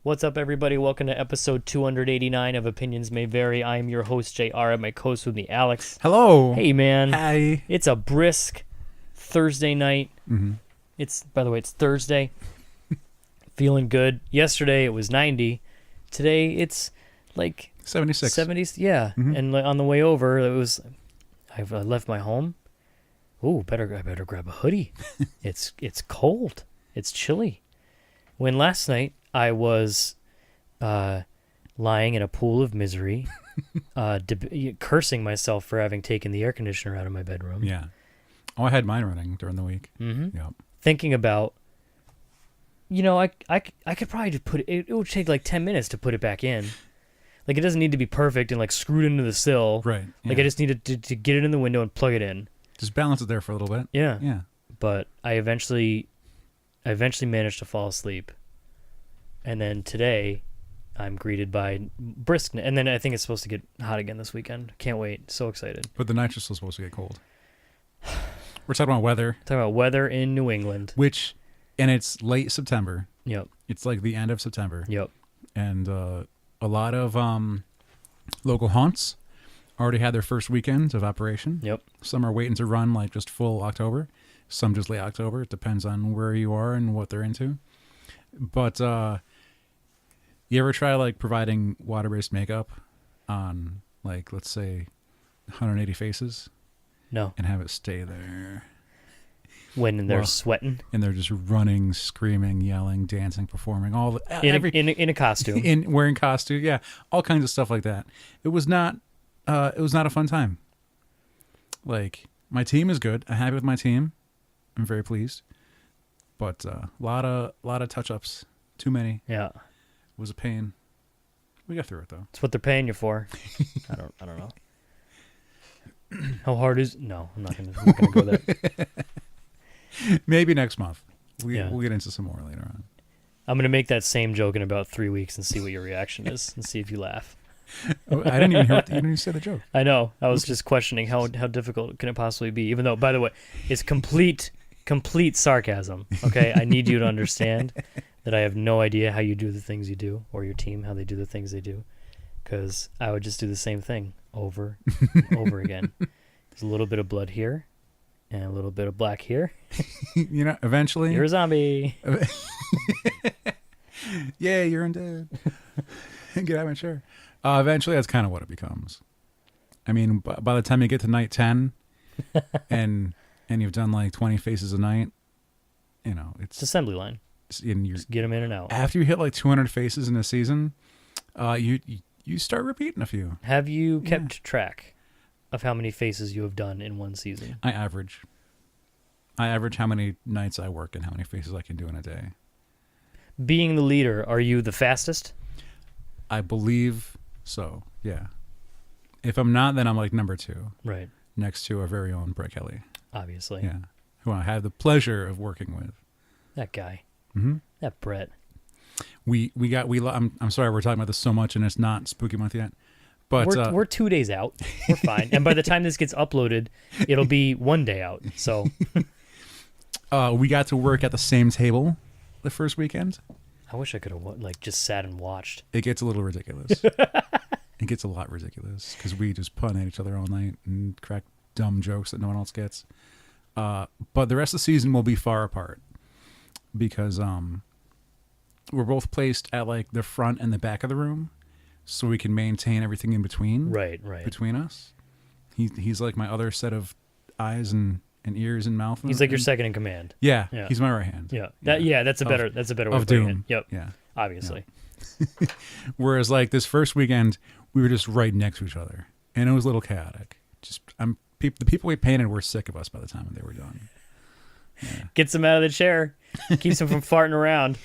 What's up, everybody? Welcome to episode 289 of Opinions May Vary. I'm your host, JR, and my co-host with me, Alex. Hello. Hey, man. Hi. It's a brisk Thursday night. Mm-hmm. By the way, it's Thursday. Feeling good. Yesterday, it was 90. Today, it's like 76. 70s. Yeah. Mm-hmm. And on the way over, I left my home. Ooh, I better grab a hoodie. It's cold. It's chilly. When last night I was lying in a pool of misery, cursing myself for having taken the air conditioner out of my bedroom. Yeah. Oh, I had mine running during the week. Mm-hmm. Yep. Thinking about, I could probably just put it. It would take like 10 minutes to put it back in. Like, it doesn't need to be perfect and like screwed into the sill. Right. Like, yeah. I just needed to get it in the window and plug it in. Just balance it there for a little bit. Yeah. Yeah. But I eventually managed to fall asleep. And then today, I'm greeted by briskness. And then I think it's supposed to get hot again this weekend. Can't wait. So excited. But the nights are still supposed to get cold. We're talking about weather. Talking about weather in New England. And it's late September. Yep. It's like the end of September. Yep. And a lot of local haunts already had their first weekend of operation. Yep. Some are waiting to run like just full October. Some just late October. It depends on where you are and what they're into. But you ever try like providing water-based makeup on like, let's say 180 faces? No. And have it stay there. When they're sweating. And they're just running, screaming, yelling, dancing, performing, all the in a costume. wearing costume, yeah, all kinds of stuff like that. It was not a fun time. Like, my team is good. I'm happy with my team. I'm very pleased. But a lot of touch-ups, too many. Yeah. It was a pain. We got through it though. It's what they're paying you for. I don't know. How hard is? No, I'm not gonna go there. Maybe next month. Yeah. We'll get into some more later on. I'm gonna make that same joke in about 3 weeks and see what your reaction is and see if you laugh. Oh, I didn't even hear you didn't even say the joke. I know. I was just questioning how difficult can it possibly be, even though, by the way, it's complete sarcasm. Okay, I need you to understand that I have no idea how you do the things you do, or your team how they do the things they do, because I would just do the same thing over and over again. There's a little bit of blood here and a little bit of black here. Eventually You're a zombie. Yeah, you're undead. Get out of my chair. Eventually, that's kind of what it becomes. I mean, by the time you get to night 10 and you've done like 20 faces a night, it's assembly line. Just get them in and out. After you hit like 200 faces in a season, you start repeating a few. Have you kept track of how many faces you have done in one season? I average how many nights I work and how many faces I can do in a day. Being the leader, are you the fastest? I believe so, yeah. If I'm not, then I'm like number 2. Right. Next to our very own Brett Kelly. Obviously. Yeah. Who I have the pleasure of working with. That guy. Mm-hmm. That Brett. I'm sorry we're talking about this so much and it's not Spooky Month yet. But we're 2 days out. We're fine. And by the time this gets uploaded, it'll be 1 day out. So we got to work at the same table the first weekend. I wish I could have just sat and watched. It gets a little ridiculous. It gets a lot ridiculous because we just pun at each other all night and crack dumb jokes that no one else gets. But the rest of the season will be far apart because we're both placed at like the front and the back of the room, so we can maintain everything in between. Right. Between us, he's like my other set of eyes and ears and mouth. He's like your second in command. Yeah. He's my right hand. Yeah. That's a better way of putting it. Yep. Yeah. Obviously. Yeah. Whereas like this first weekend, we were just right next to each other, and it was a little chaotic. The people we painted were sick of us by the time they were done. Yeah. Gets them out of the chair. Keeps them from farting around.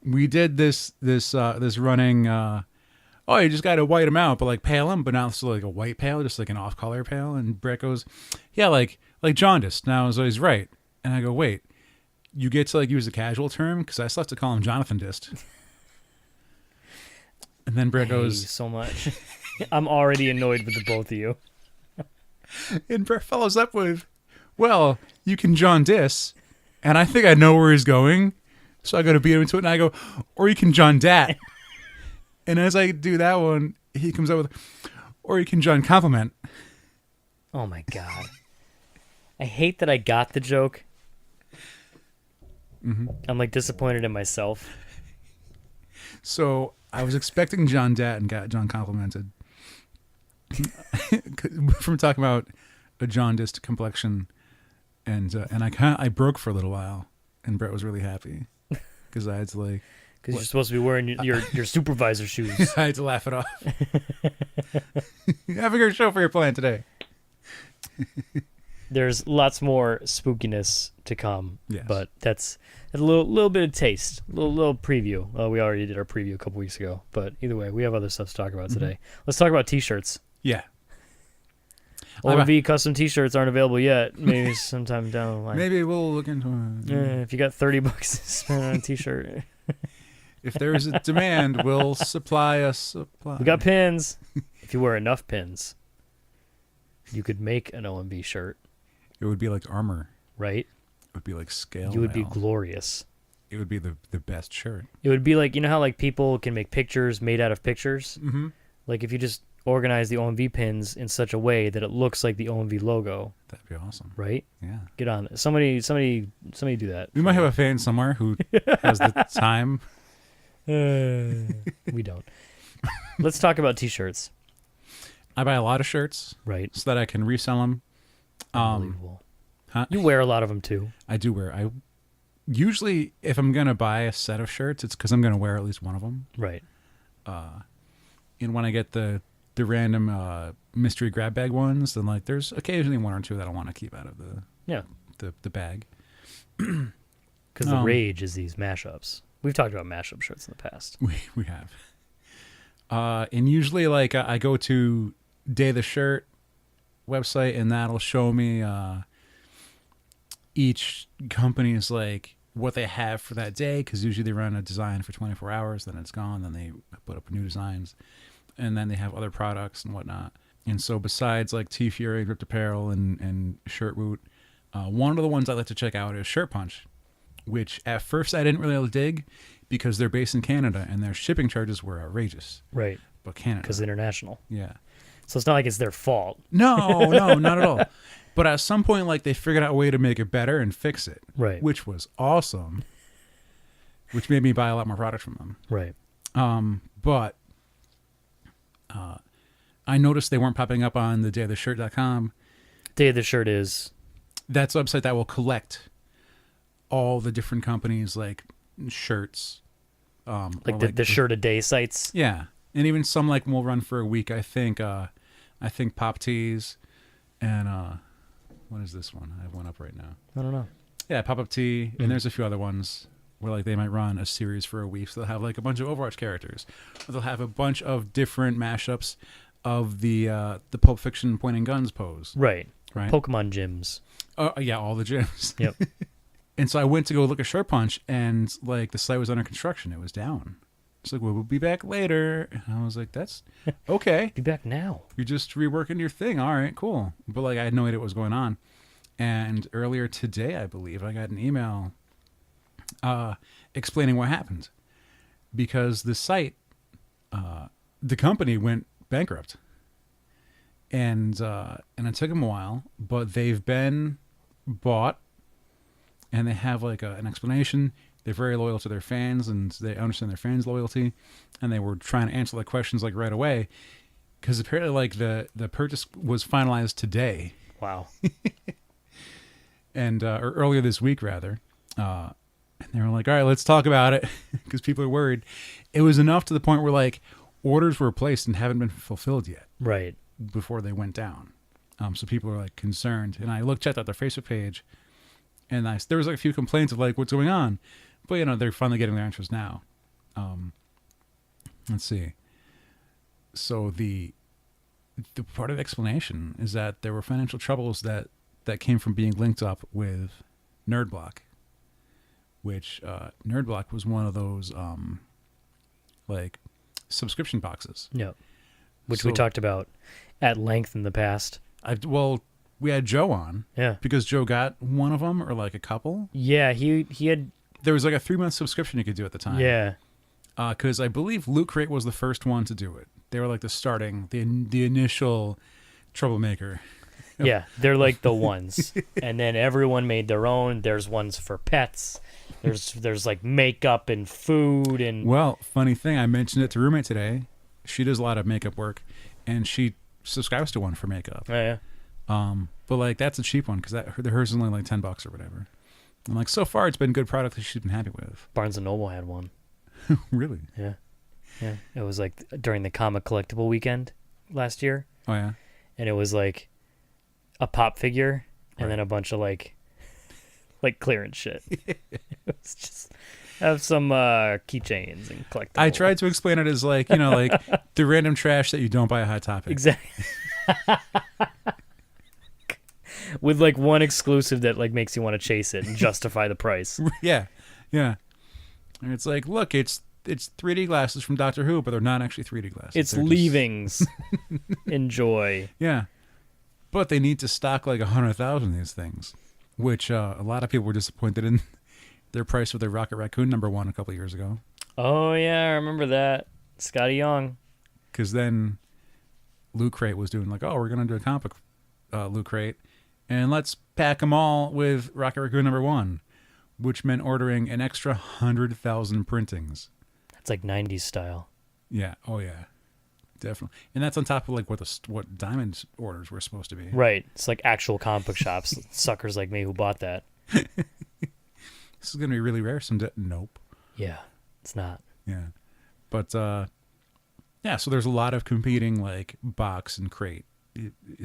We did this running. You just got to white them out, but like pale them, but not so like a white pale, just like an off-color pale. And Brett goes, yeah, like jaundice. Now I was always right, and I go, wait, you get to like use a casual term because I still have to call him Jonathan Dist. And then Brett goes, you so much. I'm already annoyed with the both of you. And Brett follows up with, well, you can John Dis, and I think I know where he's going, so I got to beat him into it, and I go, or you can John Dat. And as I do that one, he comes out with, or you can join compliment. Oh my God. I hate that I got the joke. I'm like disappointed in myself. So I was expecting John Dat and got John complimented from talking about a jaundiced complexion, and I broke for a little while, and Brett was really happy because I had to like. Because you're supposed to be wearing your supervisor shoes. I had to laugh it off. Have a great show for your plan today. There's lots more spookiness to come, Yes. but that's a little bit of taste, a little preview. We already did our preview a couple weeks ago, but either way, we have other stuff to talk about today. Let's talk about T-shirts. Yeah. OMV custom T-shirts aren't available yet. Maybe sometime down the line. Maybe we'll look into it. If you got $30 to spend on a T-shirt, If there's a demand, we'll supply a supply. we got pins. If you wear enough pins, you could make an OMV shirt, It would be like armor. right? It would be like scale. You would be mail. glorious. It would be the best shirt. It would be like, you know how like people can make pictures made out of pictures? Mm-hmm. Like if you just organize the OMV pins in such a way that it looks like the OMV logo, That'd be awesome. right? Yeah. Get on it. Somebody do that. We might have a fan somewhere who has the time. We don't. Let's talk about T-shirts. I buy a lot of shirts Right. so that I can resell them. Unbelievable. Huh? You wear a lot of them too. I do wear. I usually, if I'm gonna buy a set of shirts, it's because I'm gonna wear at least one of them. Right. And when I get the random mystery grab bag ones, then like there's occasionally one or two that I want to keep out of Yeah. the bag. Because the rage is these mashups. We've talked about mashup shirts in the past. We have. And usually like I go to Day the Shirt website, and that'll show me each company's like what they have for that day, because usually they run a design for 24 hours, then it's gone, then they put up new designs, and then they have other products and whatnot. And so besides like T-Fury, Ripped Apparel, and Shirtwoot, one of the ones I like to check out is Shirt Punch, which at first I didn't really dig because they're based in Canada and their shipping charges were outrageous. Right. But Canada. Because international. Yeah. So it's not like it's their fault. No, not at all. But at some point, like, they figured out a way to make it better and fix it. Right. Which was awesome. Which made me buy a lot more product from them. Right. But I noticed they weren't popping up on the dayoftheshirt.com. Day of the Shirt is... That's a website that will collect all the different companies, like, shirts. like the shirt a day sites. Yeah. And even some, like, will run for a week. I think Pop Tees and... what is this one? I have one up right now. I don't know. Yeah, Pop-Up Tee, and there's a few other ones where like they might run a series for a week. So they'll have like a bunch of Overwatch characters. Or they'll have a bunch of different mashups of the Pulp Fiction pointing guns pose. Right. Right. Pokemon gyms. Oh yeah, all the gyms. Yep. And so I went to go look at Shirt Punch, and like the site was under construction. It was down. It's like, well, we'll be back later. And I was like, that's okay. Be back now. You're just reworking your thing. All right, cool. But like I had no idea what was going on. And earlier today, I believe, I got an email explaining what happened. Because the site, the company went bankrupt. And it took them a while, but they've been bought, and they have like an explanation. They're very loyal to their fans, and they understand their fans' loyalty, and they were trying to answer the questions like right away, because apparently like the purchase was finalized today. Wow. And or earlier this week rather, and they were like, all right, let's talk about it, because people are worried. It was enough to the point where like orders were placed and haven't been fulfilled yet. Right. Before they went down. So people are like concerned, and I checked out their Facebook page, and there was like a few complaints of like what's going on, but you know they're finally getting their answers now. Let's see. So the part of the explanation is that there were financial troubles that came from being linked up with NerdBlock, which NerdBlock was one of those like subscription boxes. Yep. Which we talked about at length in the past. We had Joe on. Yeah. Because Joe got one of them or like a couple. Yeah, he had... There was like a 3-month subscription you could do at the time. Yeah. Because I believe Loot Crate was the first one to do it. They were like the initial troublemaker. Yeah, they're like the ones. And then everyone made their own. There's ones for pets. There's like makeup and food and Well, funny thing, I mentioned it to roommate today. She does a lot of makeup work, and she subscribes to one for makeup. oh, yeah. But like that's a cheap one because hers is only like $10 or whatever. And like so far, it's been good product that she's been happy with. Barnes and Noble had one. Really? Yeah. Yeah. It was like during the comic collectible weekend last year. Oh yeah. And it was like a pop figure and Right. then a bunch of like clearance shit. It was just have some keychains and collectibles. I tried to explain it as like, like the random trash that you don't buy at Hot Topic. Exactly. With like one exclusive that like makes you want to chase it and justify the price. Yeah. Yeah. And it's like, look, it's 3D glasses from Doctor Who, but they're not actually 3D glasses. It's They're just- leavings. Enjoy. Yeah. But they need to stock like 100,000 of these things, which a lot of people were disappointed in their price of their Rocket Raccoon #1 a couple of years ago. Oh yeah, I remember that. Scotty Young. Because then Loot Crate was doing like, oh, we're going to do a comic Loot Crate, and let's pack them all with Rocket Raccoon #1, which meant ordering an extra 100,000 printings. That's like 90s style. Yeah. Oh yeah. Definitely. And that's on top of like what Diamond orders were supposed to be. Right. It's like actual comic book shops. Suckers like me who bought that. This is going to be really rare. Nope. Yeah, it's not. Yeah. But yeah, so there's a lot of competing like box and crate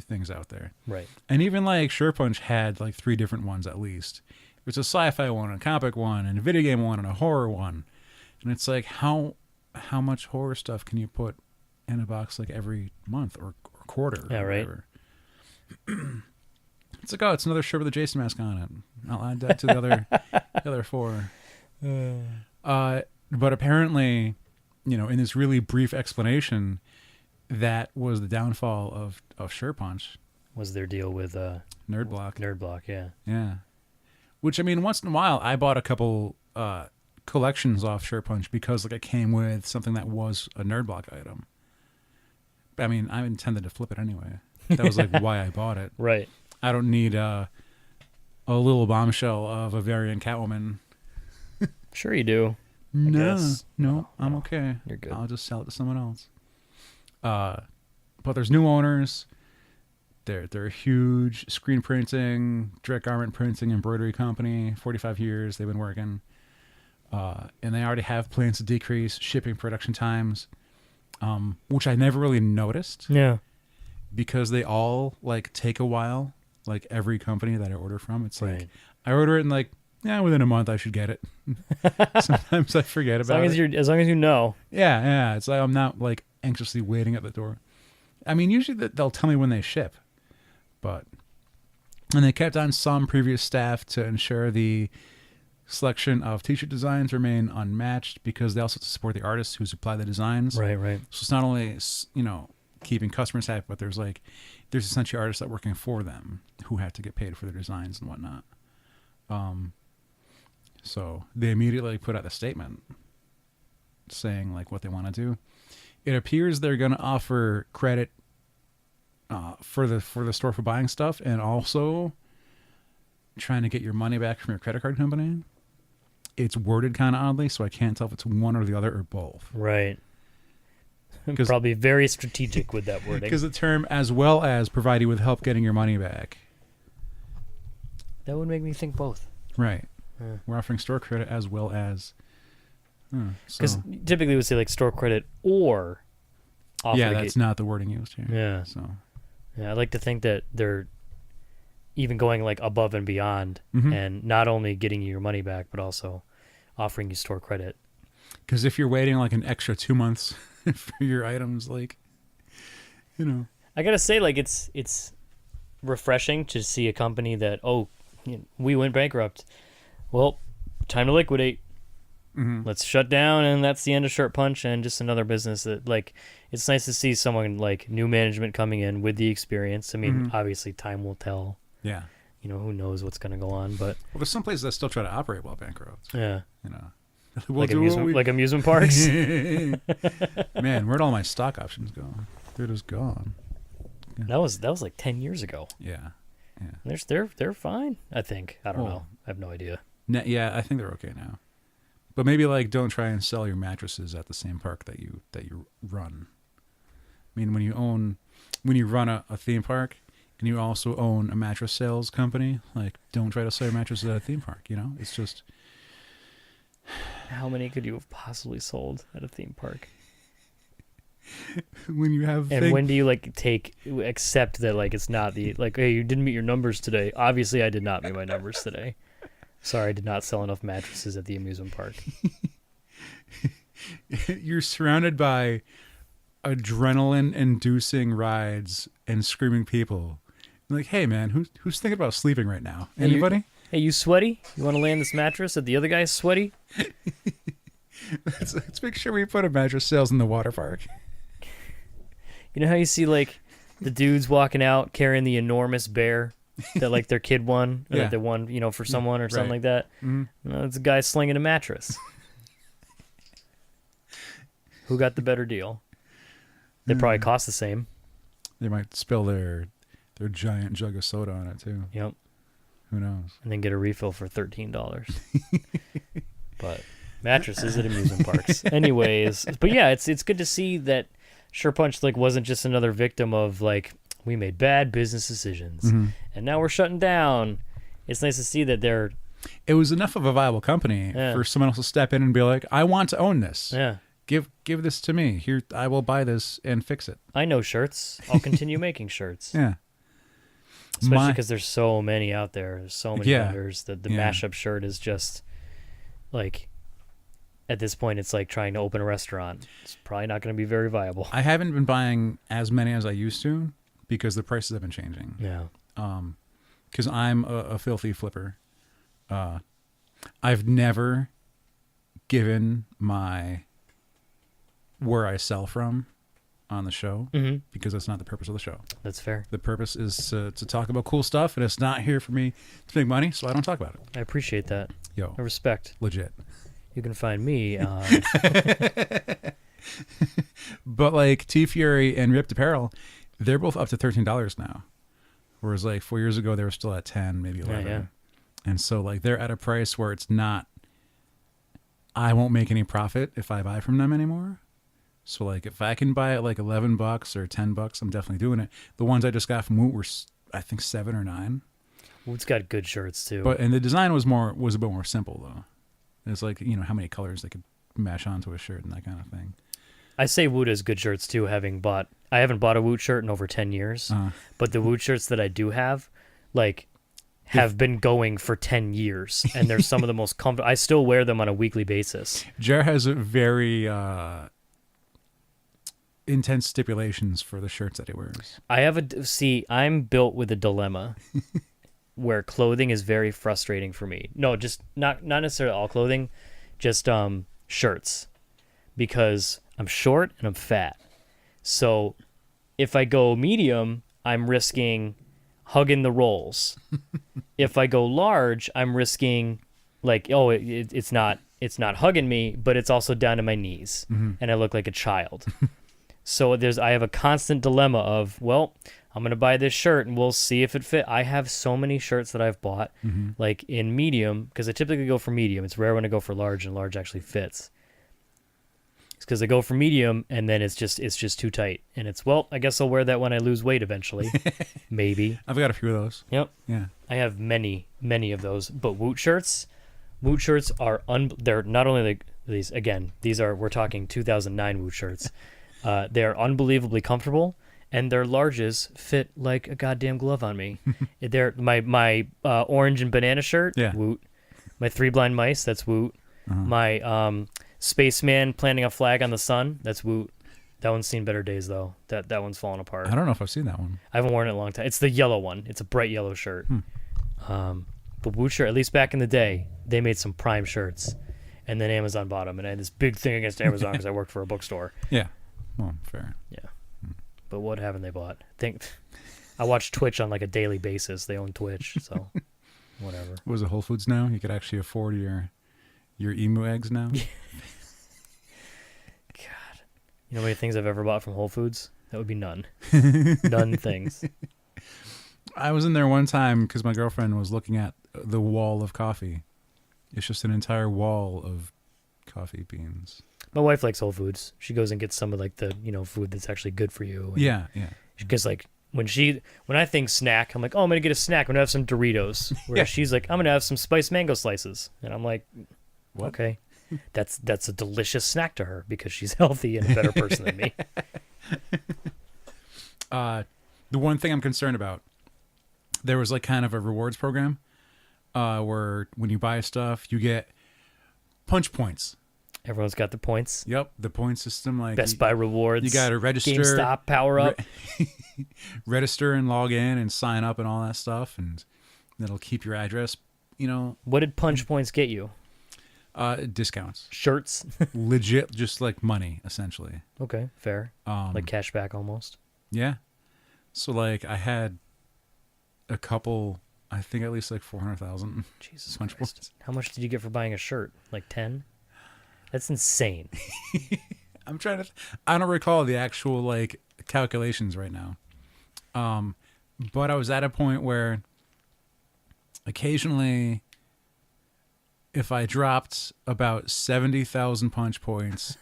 things out there. Right. And even like Sure Punch had like 3 different ones at least. There's a sci-fi one, a comic one, and a video game one, and a horror one. And it's like how much horror stuff can you put in a box like every month or quarter? Yeah, or right. whatever? It's like, oh, it's another shirt with a Jason mask on it. I'll add that to the other 4. But apparently, in this really brief explanation, that was the downfall of Sure Punch. Was their deal with Nerd Block. Nerd Block, yeah. Yeah. Which, I mean, once in a while, I bought a couple collections off Sure Punch because like it came with something that was a Nerd Block item. I mean, I intended to flip it anyway. That was like why I bought it. Right. I don't need a little bombshell of a variant Catwoman. Sure you do. No, guess. no, I'm okay. You're good. I'll just sell it to someone else. But there's new owners. They're a huge screen printing, direct garment printing, embroidery company. 45 years they've been working. And they already have plans to decrease shipping production times, which I never really noticed Yeah. because they all like take a while. Like every company that I order from, it's like Right. I order it and like, yeah, within a month I should get it. Sometimes I forget As about long it. as as long as you know. Yeah. It's like I'm not like anxiously waiting at the door. I mean, usually they'll tell me when they ship, and they kept on some previous staff to ensure the selection of t-shirt designs remain unmatched because they also have to support the artists who supply the designs. Right. So it's not only keeping customers happy, but there's essentially artists that are working for them who have to get paid for their designs and whatnot. So they immediately put out a statement saying like what they want to do. It appears they're going to offer credit for the store for buying stuff and also trying to get your money back from your credit card company. It's worded kind of oddly, so I can't tell if it's one or the other or both. Right. 'Cause- Probably very strategic with that wording. Because the term as well as provide you with help getting your money back. That would make me think both. Right. Yeah. We're offering store credit as well as. Because typically we would say like store credit or offer yeah, to that's not the wording used here. Yeah. So. Yeah, I like to think that they're even going like above and beyond Mhm. and not only getting you your money back, but also offering you store credit. Because if you're waiting like an extra 2 months for your items, like, I gotta say, like it's refreshing to see a company that we went bankrupt. Well, time to liquidate. Mhm. Let's shut down, and that's the end of Shirt Punch, and just another business that like it's nice to see someone like new management coming in with the experience. I mean, obviously time will tell. Yeah. Who knows what's gonna go on, but Well, there's some places that still try to operate while bankrupt. yeah. We'll like do what amusement we- like amusement parks. Man, where'd all my stock options go? They're just gone. That was like 10 years ago. Yeah. They're fine. I think. I don't Well, know. I have no idea. Yeah, I think they're okay now. But maybe like don't try and sell your mattresses at the same park that you run. I mean, when you run a theme park and you also own a mattress sales company, like don't try to sell your mattresses at a theme park. You know, it's just How many could you have possibly sold at a theme park? when you have. And when do you like accept that like it's not the like, hey, you didn't meet your numbers today. Obviously, I did not meet my numbers today. Sorry, I did not sell enough mattresses at the amusement park. You're surrounded by adrenaline-inducing rides and screaming people. You're like, hey man, who's thinking about sleeping right now? Anybody? Hey, you sweaty? You want to lay on this mattress that the other guy's sweaty? Let's make sure we put a mattress sales in the water park. You know how you see like the dudes walking out carrying the enormous bear that like their kid won, or Yeah. that they won, you know, for someone or something Right. like that? Mhm. No, it's a guy slinging a mattress. Who got the better deal? They probably cost the same. They might spill their giant jug of soda on it too. Yep. Who knows? And then get a refill for $13. But mattresses at amusement parks. Anyways, but yeah, it's good to see that Sure Punch like wasn't just another victim of like we made bad business decisions and now we're shutting down. It's nice to see that they're It was enough of a viable company for someone else to step in and be like, I want to own this. yeah. Give this to me. Here, I will buy this and fix it. I know shirts. I'll continue making shirts. Yeah. Especially because there's so many out there. There's so many Yeah. vendors that the Yeah. mashup shirt is just like at this point it's like trying to open a restaurant. It's probably not going to be very viable. I haven't been buying as many as I used to because the prices have been changing. Yeah. Because I'm a filthy flipper. I've never given my where I sell from on the show because that's not the purpose of the show. That's fair. The purpose is to talk about cool stuff, and it's not here for me to make money, so I don't talk about it. I appreciate that. Yo, I respect. legit. You can find me But like T Fury and Ripped Apparel, they're both up to $13 now. Whereas like 4 years ago they were still at 10, maybe 11. yeah. And so like they're at a price where it's not, I won't make any profit if I buy from them anymore. So like if I can buy it like $11 or $10, I'm definitely doing it. The ones I just got from Woot were I think 7 or 9. Woot's got good shirts too. But and the design was a bit more simple though. It's like, you know, how many colors they could mash onto a shirt and that kind of thing. I say Woot has good shirts too, I haven't bought a Woot shirt in over 10 years, but the Woot shirts that I do have, like, have been going for 10 years, and they're some of the most comfortable. I still wear them on a weekly basis. Jar has a very intense stipulations for the shirts that he wears. I'm built with a dilemma where clothing is very frustrating for me. No, just not necessarily all clothing, just shirts, because I'm short and I'm fat. So if I go medium, I'm risking hugging the rolls. If I go large, I'm risking like, oh, it's not hugging me, but it's also down to my knees, and I look like a child. So I have a constant dilemma of, well, I'm gonna buy this shirt and we'll see if it fit. I have so many shirts that I've bought, like in medium, because I typically go for medium. It's rare when I go for large, and large actually fits. It's because I go for medium and then it's just too tight, and it's, well, I guess I'll wear that when I lose weight eventually, maybe. I've got a few of those. Yep. Yeah. I have many of those. But Woot shirts are they're not only like these. Again, we're talking 2009 Woot shirts. They're unbelievably comfortable, and their larges fit like a goddamn glove on me. They're my orange and banana shirt. Yeah. Woot. My Three Blind Mice. That's Woot. My Spaceman planting a flag on the sun. That's Woot. That one's seen better days though. That one's falling apart. I don't know if I've seen that one. I haven't worn it in a long time. It's the yellow one. It's a bright yellow shirt. But Woot shirt, at least back in the day, they made some prime shirts, and then Amazon bought them, and I had this big thing against Amazon because I worked for a bookstore. Yeah. Well, fair. Yeah. But what haven't they bought? I watch Twitch on like a daily basis. They own Twitch, so whatever. Was it Whole Foods now? You could actually afford Your emu eggs now? God. You know how many things I've ever bought from Whole Foods? That would be none. None things. I was in there one time because my girlfriend was looking at the wall of coffee. It's just an entire wall of coffee beans. My wife likes Whole Foods. She goes and gets some of like the, food that's actually good for you. And Yeah. because like when I think snack, I'm like, oh, I'm gonna get a snack. I'm gonna have some Doritos. Whereas she's like, I'm gonna have some spiced mango slices, and I'm like, What? okay, that's a delicious snack to her because she's healthy and a better person than me. The one thing I'm concerned about, there was like kind of a rewards program where when you buy stuff, you get punch points. Everyone's got the points. Yep, the point system. Like Best Buy rewards. you got to register, GameStop power up. register and log in and sign up and all that stuff, and that'll keep your address. What did punch points get you? Discounts, Shirts. legit, just like money essentially. Okay, fair. Like cash back almost. Yeah. So like I had a couple, I think at least like 400,000 Jesus punch Christ. points. How much did you get for buying a shirt? Like 10? That's insane. I'm trying to. I don't recall the actual like calculations right now. But I was at a point where occasionally, if I dropped about 70,000 punch points,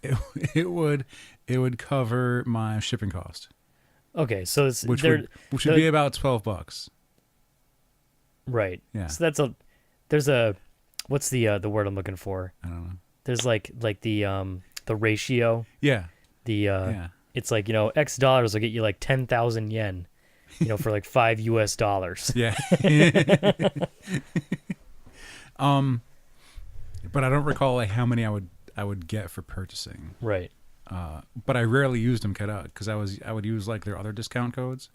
it would cover my shipping cost. Okay, so it's which would be about $12. Right. Yeah. So there's a what's the word I'm looking for? I don't know. There's like the ratio. Yeah. Yeah. It's like, X dollars will get you like 10,000 yen, for like $5 US. Yeah. But I don't recall like how many I would get for purchasing. Right. But I rarely used them cut out because I would use like their other discount codes.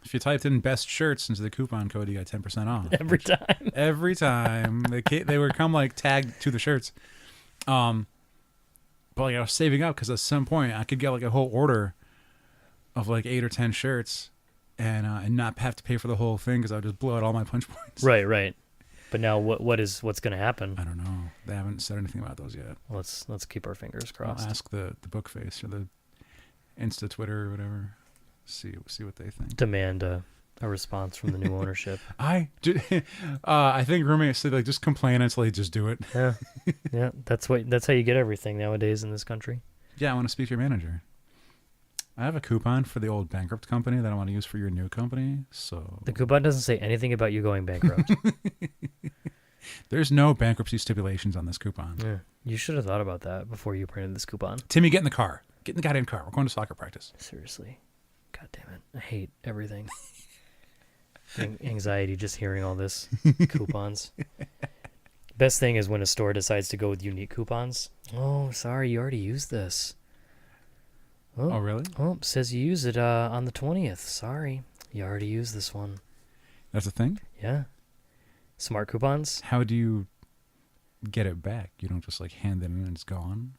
If you typed in best shirts into the coupon code, you got 10% off. Every time. Every time they would come like tagged to the shirts. But like I was saving up because at some point I could get like a whole order of like 8 or 10 shirts and not have to pay for the whole thing because I would just blow out all my punch points. Right. But now what's going to happen? I don't know. They haven't said anything about those yet. Let's keep our fingers crossed. I'll ask the book face or the Insta Twitter or whatever. See what they think. Demand a response from the new ownership. I think roommates say like just complain until they just do it. Yeah. That's how you get everything nowadays in this country. Yeah, I want to speak to your manager. I have a coupon for the old bankrupt company that I want to use for your new company. So the coupon doesn't say anything about you going bankrupt. There's no bankruptcy stipulations on this coupon. Yeah. You should have thought about that before you printed this coupon. Timmy, get in the car. Get in the goddamn car. We're going to soccer practice. Seriously. God damn it. I hate everything. Anxiety just hearing all this. Coupons. Best thing is when a store decides to go with unique coupons. Oh, sorry, you already used this. Oh, really? Oh, says you use it on the 20th. Sorry. You already used this one. That's a thing? Yeah. Smart coupons. How do you get it back? You don't just like hand it in and it's gone?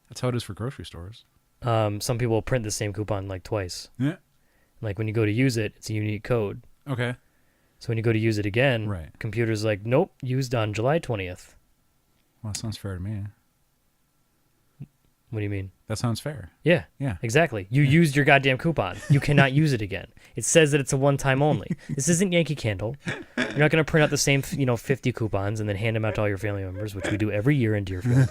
That's how it is for grocery stores. Some people print the same coupon like twice. Yeah. Like when you go to use it, it's a unique code. Okay. So when you go to use it again, right. Computer's like, nope, used on July 20th. Well, that sounds fair to me. What do you mean? That sounds fair. Yeah. Yeah. Exactly. You used your goddamn coupon. You cannot use it again. It says that it's a one-time only. This isn't Yankee Candle. You're not going to print out the same, 50 coupons and then hand them out to all your family members, which we do every year in Deerfield.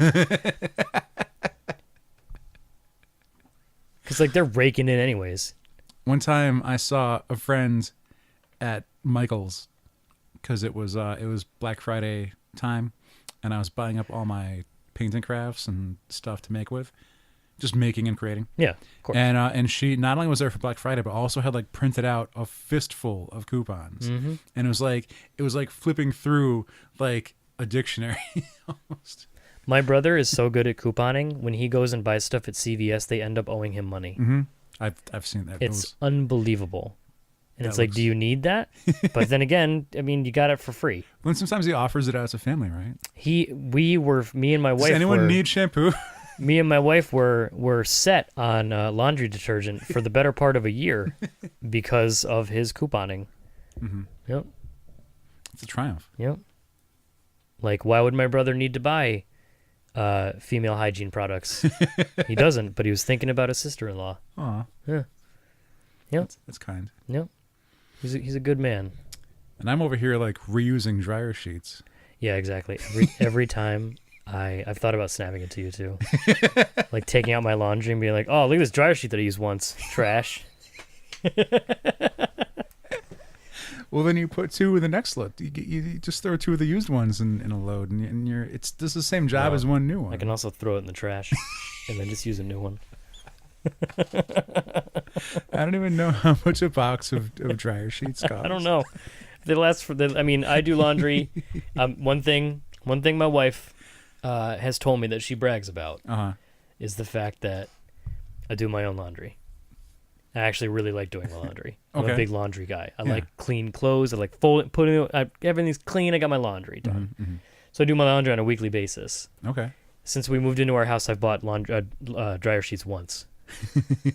Because, they're raking in anyways. One time I saw a friend at Michael's because it was Black Friday time, and I was buying up all my paint and crafts and stuff to make with, just making and creating. Yeah, of course. And she not only was there for Black Friday, but also had like printed out a fistful of coupons, Mm-hmm. and it was like flipping through like a dictionary almost. My brother is so good at couponing. When he goes and buys stuff at CVS, they end up owing him money. Mm-hmm. I've seen that. It's unbelievable. And it's That like, do you need that? But then again, I mean, you got it for free. When sometimes he offers it out as a family, right? Me and my wife. Does anyone need shampoo? Me and my wife were set on laundry detergent for the better part of a year because of his couponing. Mm-hmm. Yep. It's a triumph. Yep. Like, why would my brother need to buy female hygiene products? He doesn't, but he was thinking about his sister-in-law. Aw. Yeah. Yep. That's kind. Yep. He's a good man. And I'm over here like reusing dryer sheets. Yeah, exactly. Every time I've thought about snapping it to you too. Like taking out my laundry and being like, oh, look at this dryer sheet that I used once. Trash. Well, then you put 2 in the next load. You just throw 2 of the used ones in a load, and it's does the same job as one new one. I can also throw it in the trash and then just use a new one. I don't even know how much a box of dryer sheets costs. I don't know. They last for. I mean, I do laundry. One thing my wife has told me that she brags about is the fact that I do my own laundry. I actually really like doing my laundry. I'm a big laundry guy. I like clean clothes. I like putting everything's clean. I got my laundry done. Mm-hmm. So I do my laundry on a weekly basis. Okay. Since we moved into our house, I've bought dryer sheets once.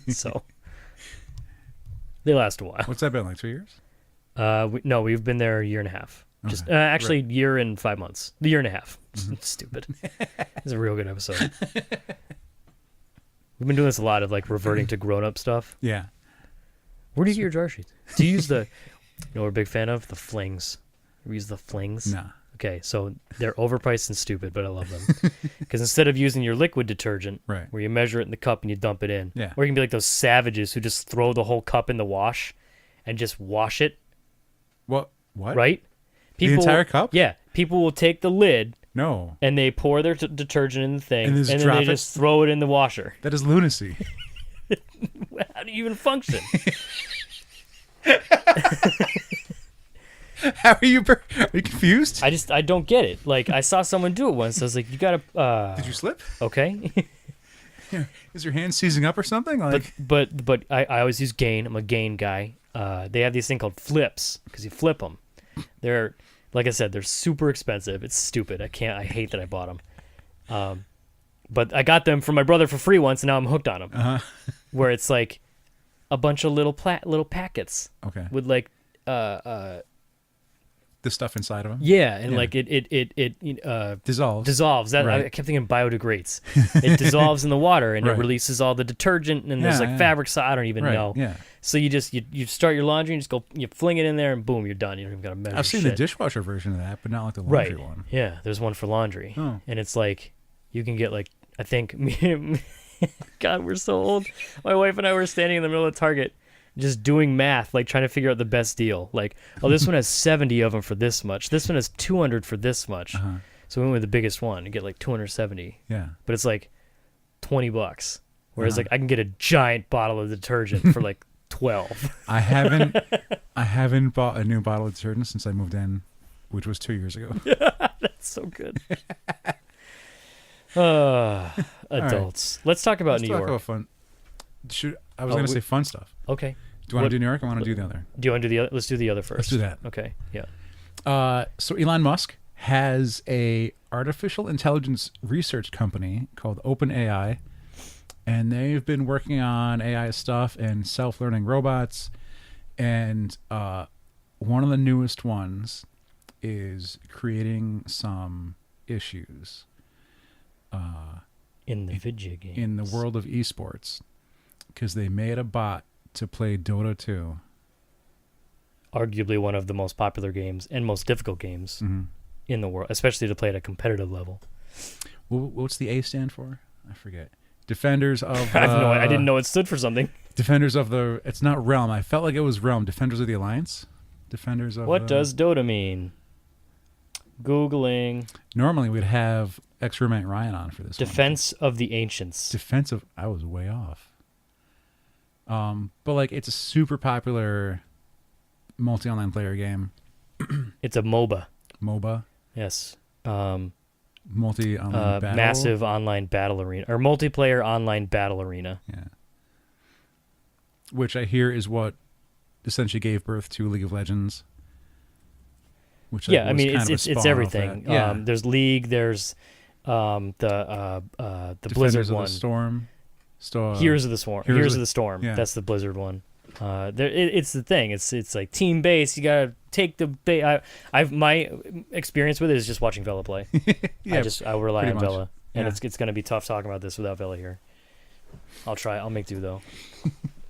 So they last a while. What's that been, like 2 years? No, we've been there a year and a half. Just actually, year and 5 months. The year and a half. Stupid. It's a real good episode. We've been doing this a lot of like reverting to grown-up stuff. Yeah. Where do you get your dryer sheets? Do you use the? You know, we're a big fan of the flings. We use the flings. Nah. Okay, so they're overpriced and stupid, but I love them. Because instead of using your liquid detergent, where you measure it in the cup and you dump it in, or you can be like those savages who just throw the whole cup in the wash and just wash it. What? Right? The entire cup? Yeah. People will take the lid. No. And they pour their detergent in the thing, and then they just throw it in the washer. That is lunacy. How do you even function? How are you confused? I don't get it. Like, I saw someone do it once. I was like, you gotta. Did you slip? Okay. Is your hand seizing up or something? Like, but I always use Gain. I'm a Gain guy. They have these thing called flips because you flip them. They're, like I said, they're super expensive. It's stupid. I hate that I bought them. But I got them from my brother for free once, and now I'm hooked on them. Where it's like a bunch of little packets. Okay. With like the stuff inside of them. Yeah, and like it dissolves. That I kept thinking biodegrades. It dissolves in the water and it releases all the detergent and there's like fabric. So I don't even know. Yeah. So you start your laundry and you fling it in there and boom, you're done. You don't even got to measure. I've seen the dishwasher version of that, but not like the laundry one. Yeah, there's one for laundry, and it's like you can get like I think. God, we're so old. My wife and I were standing in the middle of Target. Just doing math, like trying to figure out the best deal. Like, oh, this one has 70 of them for this much. This one has 200 for this much. So we went with the biggest one and get like 270. Yeah. But it's like $20. Whereas like I can get a giant bottle of detergent for like 12. I haven't bought a new bottle of detergent since I moved in, which was 2 years ago. That's so good. Adults. Right. Let's talk about New York. Let's talk about fun. I was going to say fun stuff. Okay. Do you want to do New York or want to do the other? Do you want to do the other? Let's do the other first. Let's do that. Okay. Yeah. So Elon Musk has a artificial intelligence research company called OpenAI, and they've been working on AI stuff and self-learning robots. And one of the newest ones is creating some issues in the video games, in the world of esports, because they made a bot to play Dota 2. Arguably one of the most popular games and most difficult games in the world, especially to play at a competitive level. What's the A stand for? I forget. Defenders of... I have no idea. I didn't know it stood for something. Defenders of the... It's not Realm. I felt like it was Realm. Defenders of the Alliance? Defenders of... What does Dota mean? Googling. Normally we'd have ex-roommate Ryan on for this Defense of the Ancients. Defense of... I was way off. But like it's a super popular multi-online player game. It's a MOBA. MOBA? Yes. Multi-online battle? Massive online battle arena. Or multiplayer online battle arena. Yeah. Which I hear is what essentially gave birth to League of Legends. Which I mean, it's everything. Yeah. There's League, there's the Blizzard one. Of the Storm. Heroes of the Storm. Yeah. That's the Blizzard one. It's the thing. It's like team based. You gotta take the I've my experience with it is just watching Vela play. Yeah, I rely pretty on much. Vela, and Yeah. it's gonna be tough talking about this without Vela here. I'll try. I'll make do though.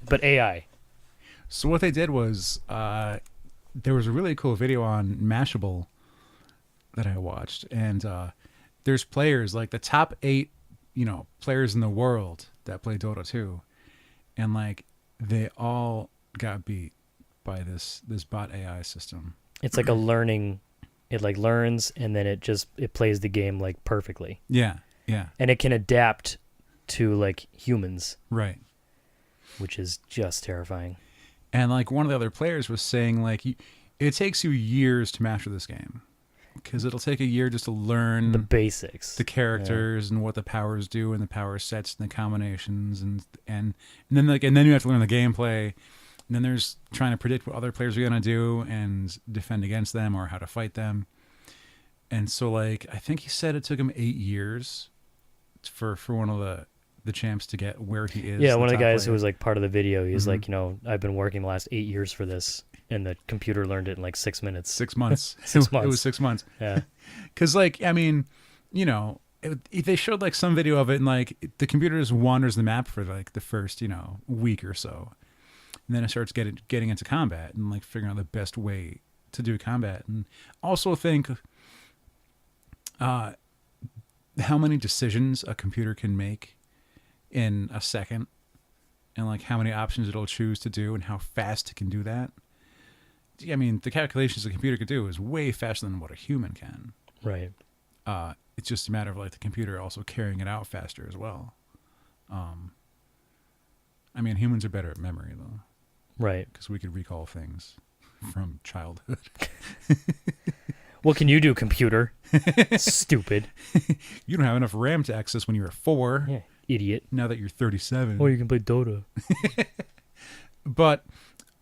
But AI. So what they did was there was a really cool video on Mashable that I watched, and there's players like the top 8, players in the world that play Dota 2, and like they all got beat by this bot AI system. It's like a learning. It like learns and then it plays the game like perfectly. Yeah, And it can adapt to like humans, right. which is just terrifying. And like one of the other players was saying, like it takes you years to master this game because it'll take a year just to learn The basics. the characters and what the powers do and the power sets and the combinations and then you have to learn the gameplay. And then there's trying to predict what other players are gonna do and defend against them or how to fight them. And so like I think he said it took him 8 years for one of the champs to get where he is. Yeah, one of the top guys who player. was like part of the video, he's Mhm. like, I've been working the last 8 years for this, and the computer learned it in like 6 minutes. 6 months. 6 It months. was 6 months. Yeah. Because, like, I mean, they showed like some video of it, and like the computer just wanders the map for like the first, week or so, and then it starts getting into combat and like figuring out the best way to do combat, and also think how many decisions a computer can make in a second, and like how many options it'll choose to do, and how fast it can do that. I mean, the calculations a computer could do is way faster than what a human can. Right. It's just a matter of like the computer also carrying it out faster as well. I mean, humans are better at memory though, Right. because we could recall things from childhood. What can you do, computer? Stupid. You don't have enough RAM to access when you were 4. Yeah. Idiot. Now that you're 37. Oh, you can play Dota. But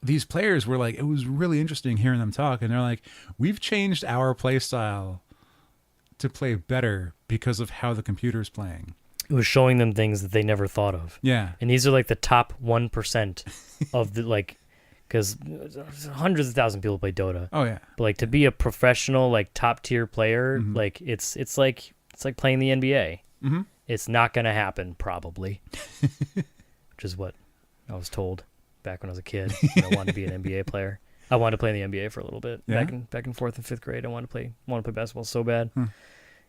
these players were like, it was really interesting hearing them talk, and they're like, we've changed our play style to play better because of how the computer's playing. It was showing them things that they never thought of. Yeah. And these are like the top 1% of the like, because hundreds of thousands of people play Dota. Oh yeah. But like to be a professional, like top tier player, Mhm. like it's like playing the NBA. Mm-hmm. It's not gonna happen probably, which is what I was told back when I was a kid. I wanted to be an NBA player. I wanted to play in the NBA for a little bit. Yeah? Back in 4th and 5th grade, I wanted to play basketball so bad. Hmm.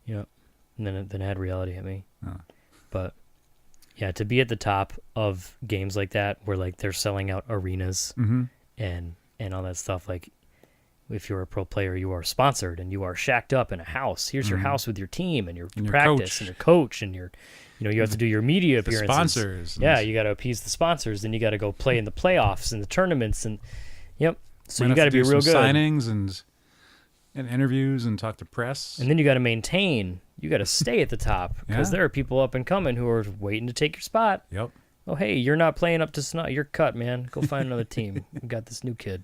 And then it had reality hit me. Oh. But yeah, to be at the top of games like that, where like they're selling out arenas Mm-hmm. and all that stuff, like if you're a pro player, you are sponsored and you are shacked up in a house. Here's your Mhm. house with your team and your And your practice coach. and your coach and your, you have to do your media The appearances. sponsors. Yeah, you got to appease the sponsors, then you got to go play in the playoffs and the tournaments, and yep. So Might you have got to to be do real some good, signings and interviews and talk to press. and then you got to maintain. You got to stay at the top because Yeah. there are people up and coming who are waiting to take your spot. Yep. Oh, hey, you're not playing up to snuff. You're cut, man. Go find another team. We got this new kid.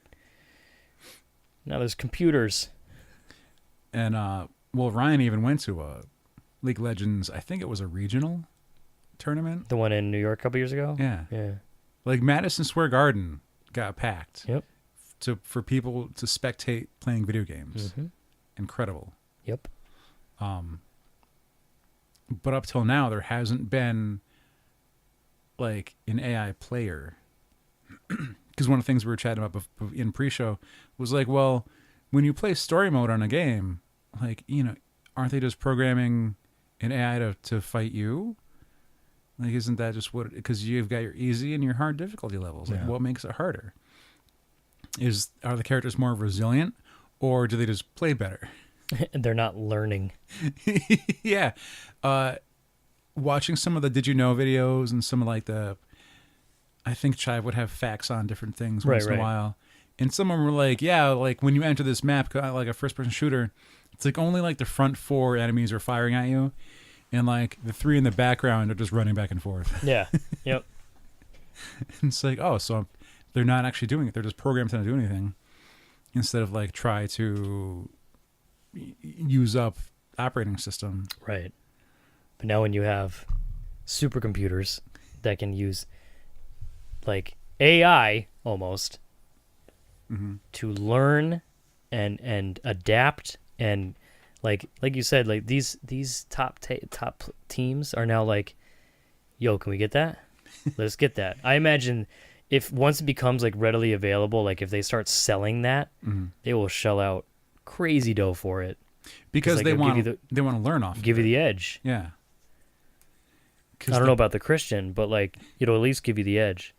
Now there's computers. And Ryan even went to a League of Legends, I think it was a regional tournament. The one in New York a couple years ago. Yeah. Yeah. Like Madison Square Garden got packed. Yep. For people to spectate playing video games. Mm-hmm. Incredible. Yep. But up till now, there hasn't been like an AI player. Because one of the things we were chatting about in pre-show was like, well, when you play story mode on a game, like, aren't they just programming an AI to fight you? Like, isn't that just what? Because you've got your easy and your hard difficulty levels. Like, Yeah. what makes it harder? Are the characters more resilient, or do they just play better? They're not learning. Yeah. Watching some of the Did You Know videos and some of like I think Chive would have facts on different things once in a Right. while. And some of them were like, yeah, like when you enter this map, like a first person shooter, it's like only like the front 4 enemies are firing at you. And like the 3 in the background are just running back and forth. Yeah. Yep. And it's like, oh, so they're not actually doing it. They're just programmed to not do anything. Instead of like try to use up operating system. Right. But now when you have supercomputers that can use like AI almost Mm-hmm. to learn and adapt and like you said, like these top teams are now like, yo, can we get that? Let's get that. I imagine if once it becomes like readily available, like if they start selling that, Mm-hmm. they will shell out crazy dough for it Because like, they it'll want give they want to learn off. give of you it. the edge. Yeah. I don't know about the Christian, but like it'll at least give you the edge.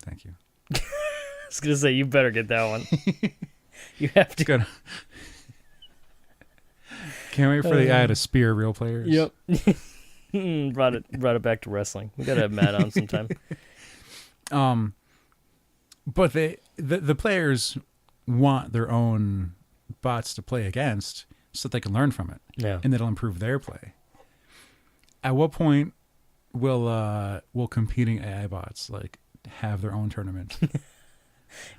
Thank you. I was gonna say you better get that one. You have to. Good. Can't wait for the AI to spear real players. Yep. brought it back to wrestling. We gotta have Matt on sometime. But the players want their own bots to play against so that they can learn from it. Yeah. And it'll improve their play. At what point will competing AI bots like have their own tournament? It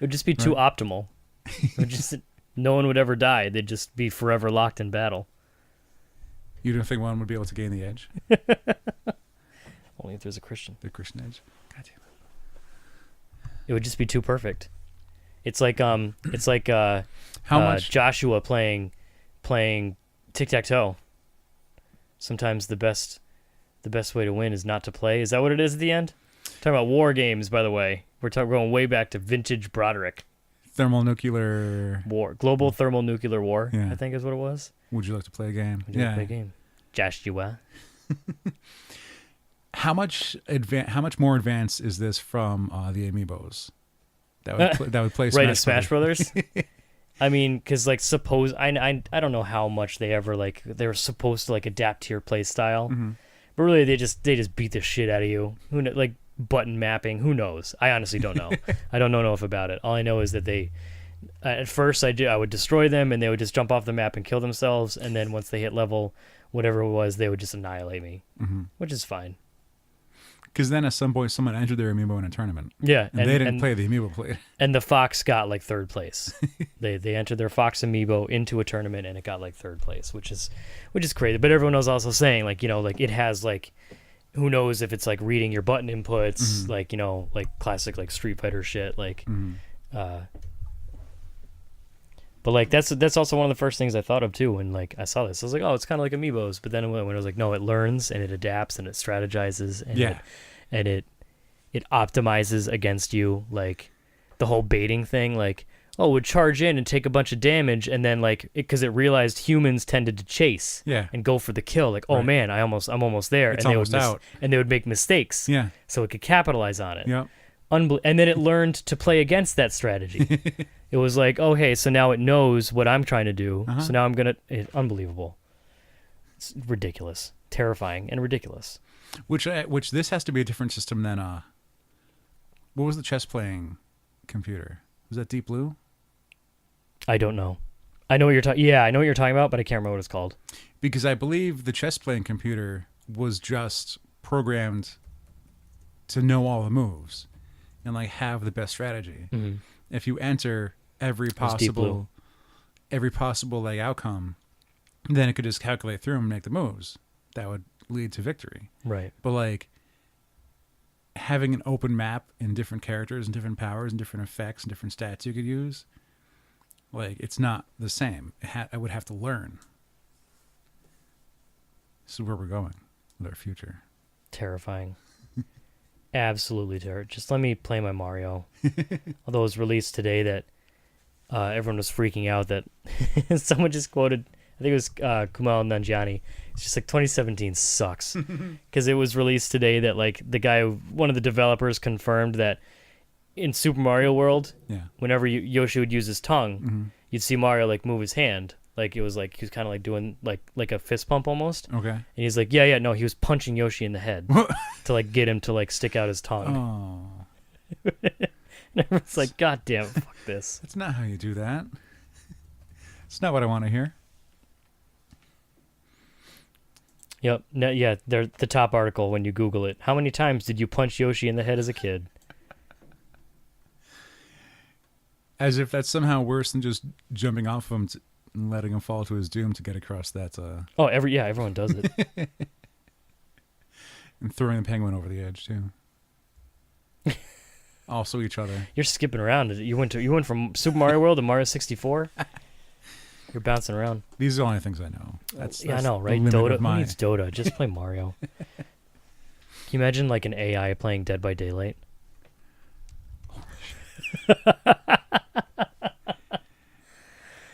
would just be too optimal. It would just no one would ever die. They'd just be forever locked in battle. You don't think one would be able to gain the edge? Only if there's a Christian. The Christian edge? God damn it. It would just be too perfect. It's like How much? Joshua playing tic-tac-toe. Sometimes the best way to win is not to play. Is that what it is at the end? Talking about war games, by the way. We're going way back to vintage Broderick. Thermonuclear War. Global thermonuclear war, Yeah. I think is what it was. Would you like to play a game? Would you like to play a game? Joshua. How much more advanced is this from the amiibos? That would play Right, in Smash Brothers. I mean, because like suppose I don't know how much they ever like they were supposed to like adapt to your play style, but really they just beat the shit out of you. Who like button mapping? Who knows? I honestly don't know. I don't know enough about it. All I know is that they at first I would destroy them and they would just jump off the map and kill themselves, and then once they hit level whatever it was, they would just annihilate me, which is fine. Because then at some point someone entered their amiibo in a tournament. Yeah, and they didn't play the amiibo play. And the Fox got like third place. They entered their Fox amiibo into a tournament and it got like third place, which is crazy. But everyone was also saying like, you know, like it has like, who knows if it's like reading your button inputs, like, you know, like classic like Street Fighter shit, like. But like that's also one of the first things I thought of too when like I saw this. I was like, oh, it's kind of like amiibos. But then when I was like, no, it learns and it adapts and it strategizes and it optimizes against you, like the whole baiting thing, like, oh, it would charge in and take a bunch of damage, and then like because it realized humans tended to chase and go for the kill, like, oh man, I'm almost there, It's and they almost out. and they would make mistakes, so it could capitalize on it. Yep. And then it learned to play against that strategy. It was like, oh hey, so now it knows what I'm trying to do, so now I'm gonna. Unbelievable. It's ridiculous, terrifying, and ridiculous. Which this has to be a different system than what was the chess playing computer? Was that Deep Blue? I don't know. I know what you're talking. Yeah, I know what you're talking about, but I can't remember what it's called. Because I believe the chess playing computer was just programmed to know all the moves and like have the best strategy. If you enter every possible like outcome, then it could just calculate through and make the moves that would lead to victory. Right. But like having an open map and different characters and different powers and different effects and different stats you could use, like it's not the same. I would have to learn. This is where we're going with our future. Terrifying. Absolutely terrifying. Just let me play my Mario. Although it was released today that everyone was freaking out that someone just quoted, I think it was Kumail Nanjiani. It's just like 2017 sucks because it was released today that like one of the developers confirmed that in Super Mario World, whenever Yoshi would use his tongue, you'd see Mario like move his hand. Like it was like he was kind of like doing like a fist pump almost. Okay. And he's like, no, he was punching Yoshi in the head to like get him to like stick out his tongue. Oh. And everyone's like, God damn it, fuck this. That's not how you do that. It's not what I want to hear. Yep. No, yeah, they're the top article when you Google it. How many times did you punch Yoshi in the head as a kid? As if that's somehow worse than just jumping off him and letting him fall to his doom to get across that. Oh, everyone does it. And throwing the penguin over the edge too. Also each other. You're skipping around. You went from Super Mario World to Mario 64. You're bouncing around. These are the only things I know. I know, right? Dota. Who needs Dota? Just play Mario. Can you imagine like an AI playing Dead by Daylight?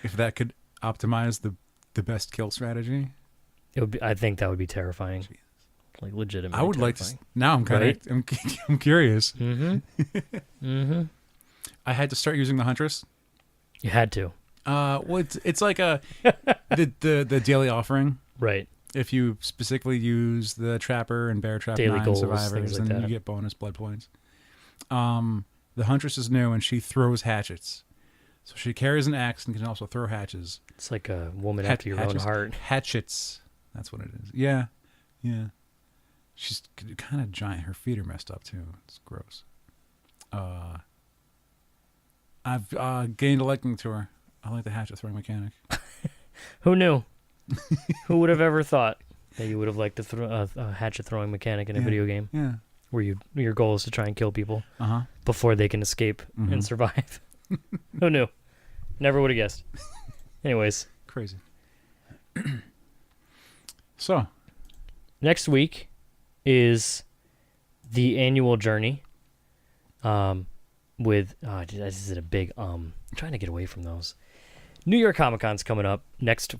If that could optimize the best kill strategy, It would be. I think that would be terrifying. Like legitimately. I would like to. Now I'm kind Right? of. I'm curious. Mm-hmm. Mm-hmm. I had to start using the Huntress. You had to. Well, it's like the daily offering. Right. If you specifically use the Trapper and Bear Trap Daily 9 goals, survivors, things like then that. you get bonus blood points. The Huntress is new, and she throws hatchets. So she carries an axe and can also throw hatches. It's like a woman after your own heart. Hatchets. That's what it is. Yeah. Yeah. She's kind of giant. Her feet are messed up, too. It's gross. I've gained a liking to her. I like the hatchet throwing mechanic. Who knew? Who would have ever thought that you would have liked a hatchet throwing mechanic in a video game Yeah. where your goal is to try and kill people Uh-huh. before they can escape and survive? Who knew? Never would have guessed. Anyways, Crazy. So, next week is the annual journey. With this is a big I'm trying to get away from those. New York Comic Con's coming up next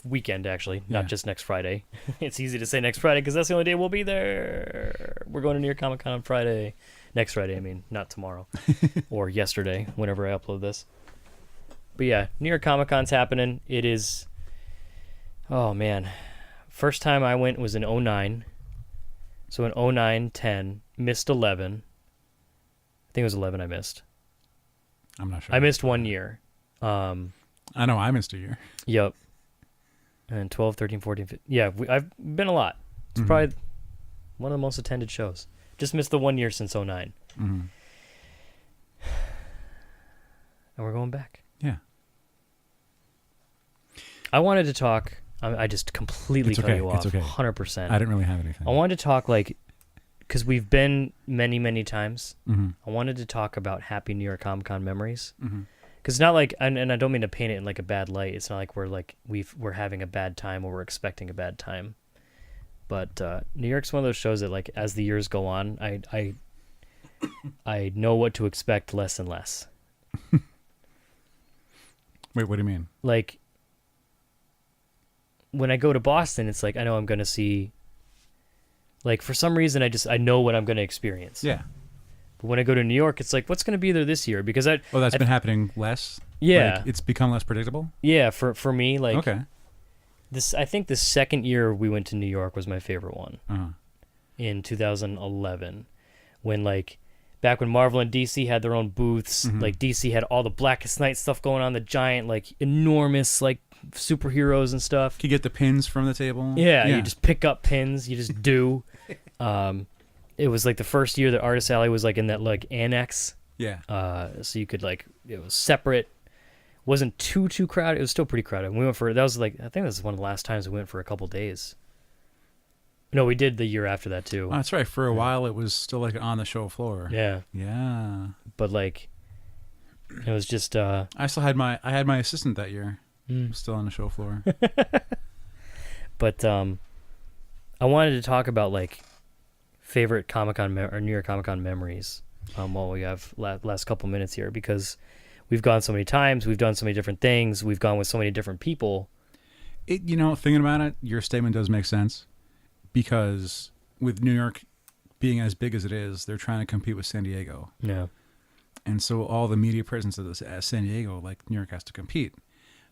weekend, actually, not just next Friday. It's easy to say next Friday because that's the only day we'll be there. We're going to New York Comic Con on Friday. Next Friday, I mean, not tomorrow or yesterday, whenever I upload this. But yeah, New York Comic Con's happening. It is. Oh man, first time I went was in 2009. So in 2009, 10, missed 11. I think it was 11 I missed. I'm not sure. I missed 1 year. I know I missed a year. Yep. And 12, 13, 14, 15. Yeah, I've been a lot. It's probably one of the most attended shows. Just missed the 1 year since 2009. Mm-hmm. And we're going back. Yeah. I wanted to talk. I just completely It's cut okay. you off. It's okay. 100%. I didn't really have anything. I wanted to talk because we've been many, many times. Mm-hmm. I wanted to talk about happy New York Comic Con memories. Mm-hmm. Because it's not like, and I don't mean to paint it in like a bad light. It's not like we're having a bad time or we're expecting a bad time. But New York's one of those shows that, like, as the years go on, I know what to expect less and less. Wait, what do you mean? Like, when I go to Boston, it's like I know I'm going to see. Like, for some reason, I know what I'm going to experience. Yeah. But when I go to New York, it's like, what's going to be there this year? Because Oh, that's been happening less? Yeah. Like, it's become less predictable? Yeah, for me, like, Okay. I think the second year we went to New York was my favorite one. Uh-huh. In 2011, when, like, back when Marvel and DC had their own booths, like, DC had all the Blackest Night stuff going on, the giant, like, enormous, like, superheroes and stuff. Can you get the pins from the table? Yeah, you just pick up pins. You just do. It was like the first year that Artist Alley was like in that like annex. Yeah. So you could like it was separate. Wasn't too crowded. It was still pretty crowded. We went for that was like I think that was one of the last times we went for a couple days. No, we did the year after that too. Oh, that's right. For a while, it was still like on the show floor. Yeah, Yeah. but like it was just. I had my assistant that year. Still on the show floor. But I wanted to talk about like favorite Comic-Con or New York Comic-Con memories while we have last couple minutes here because we've gone so many times, we've done so many different things, we've gone with so many different people. Thinking about it, your statement does make sense because with New York being as big as it is, they're trying to compete with San Diego. Yeah. And so all the media presence of this San Diego, like New York has to compete.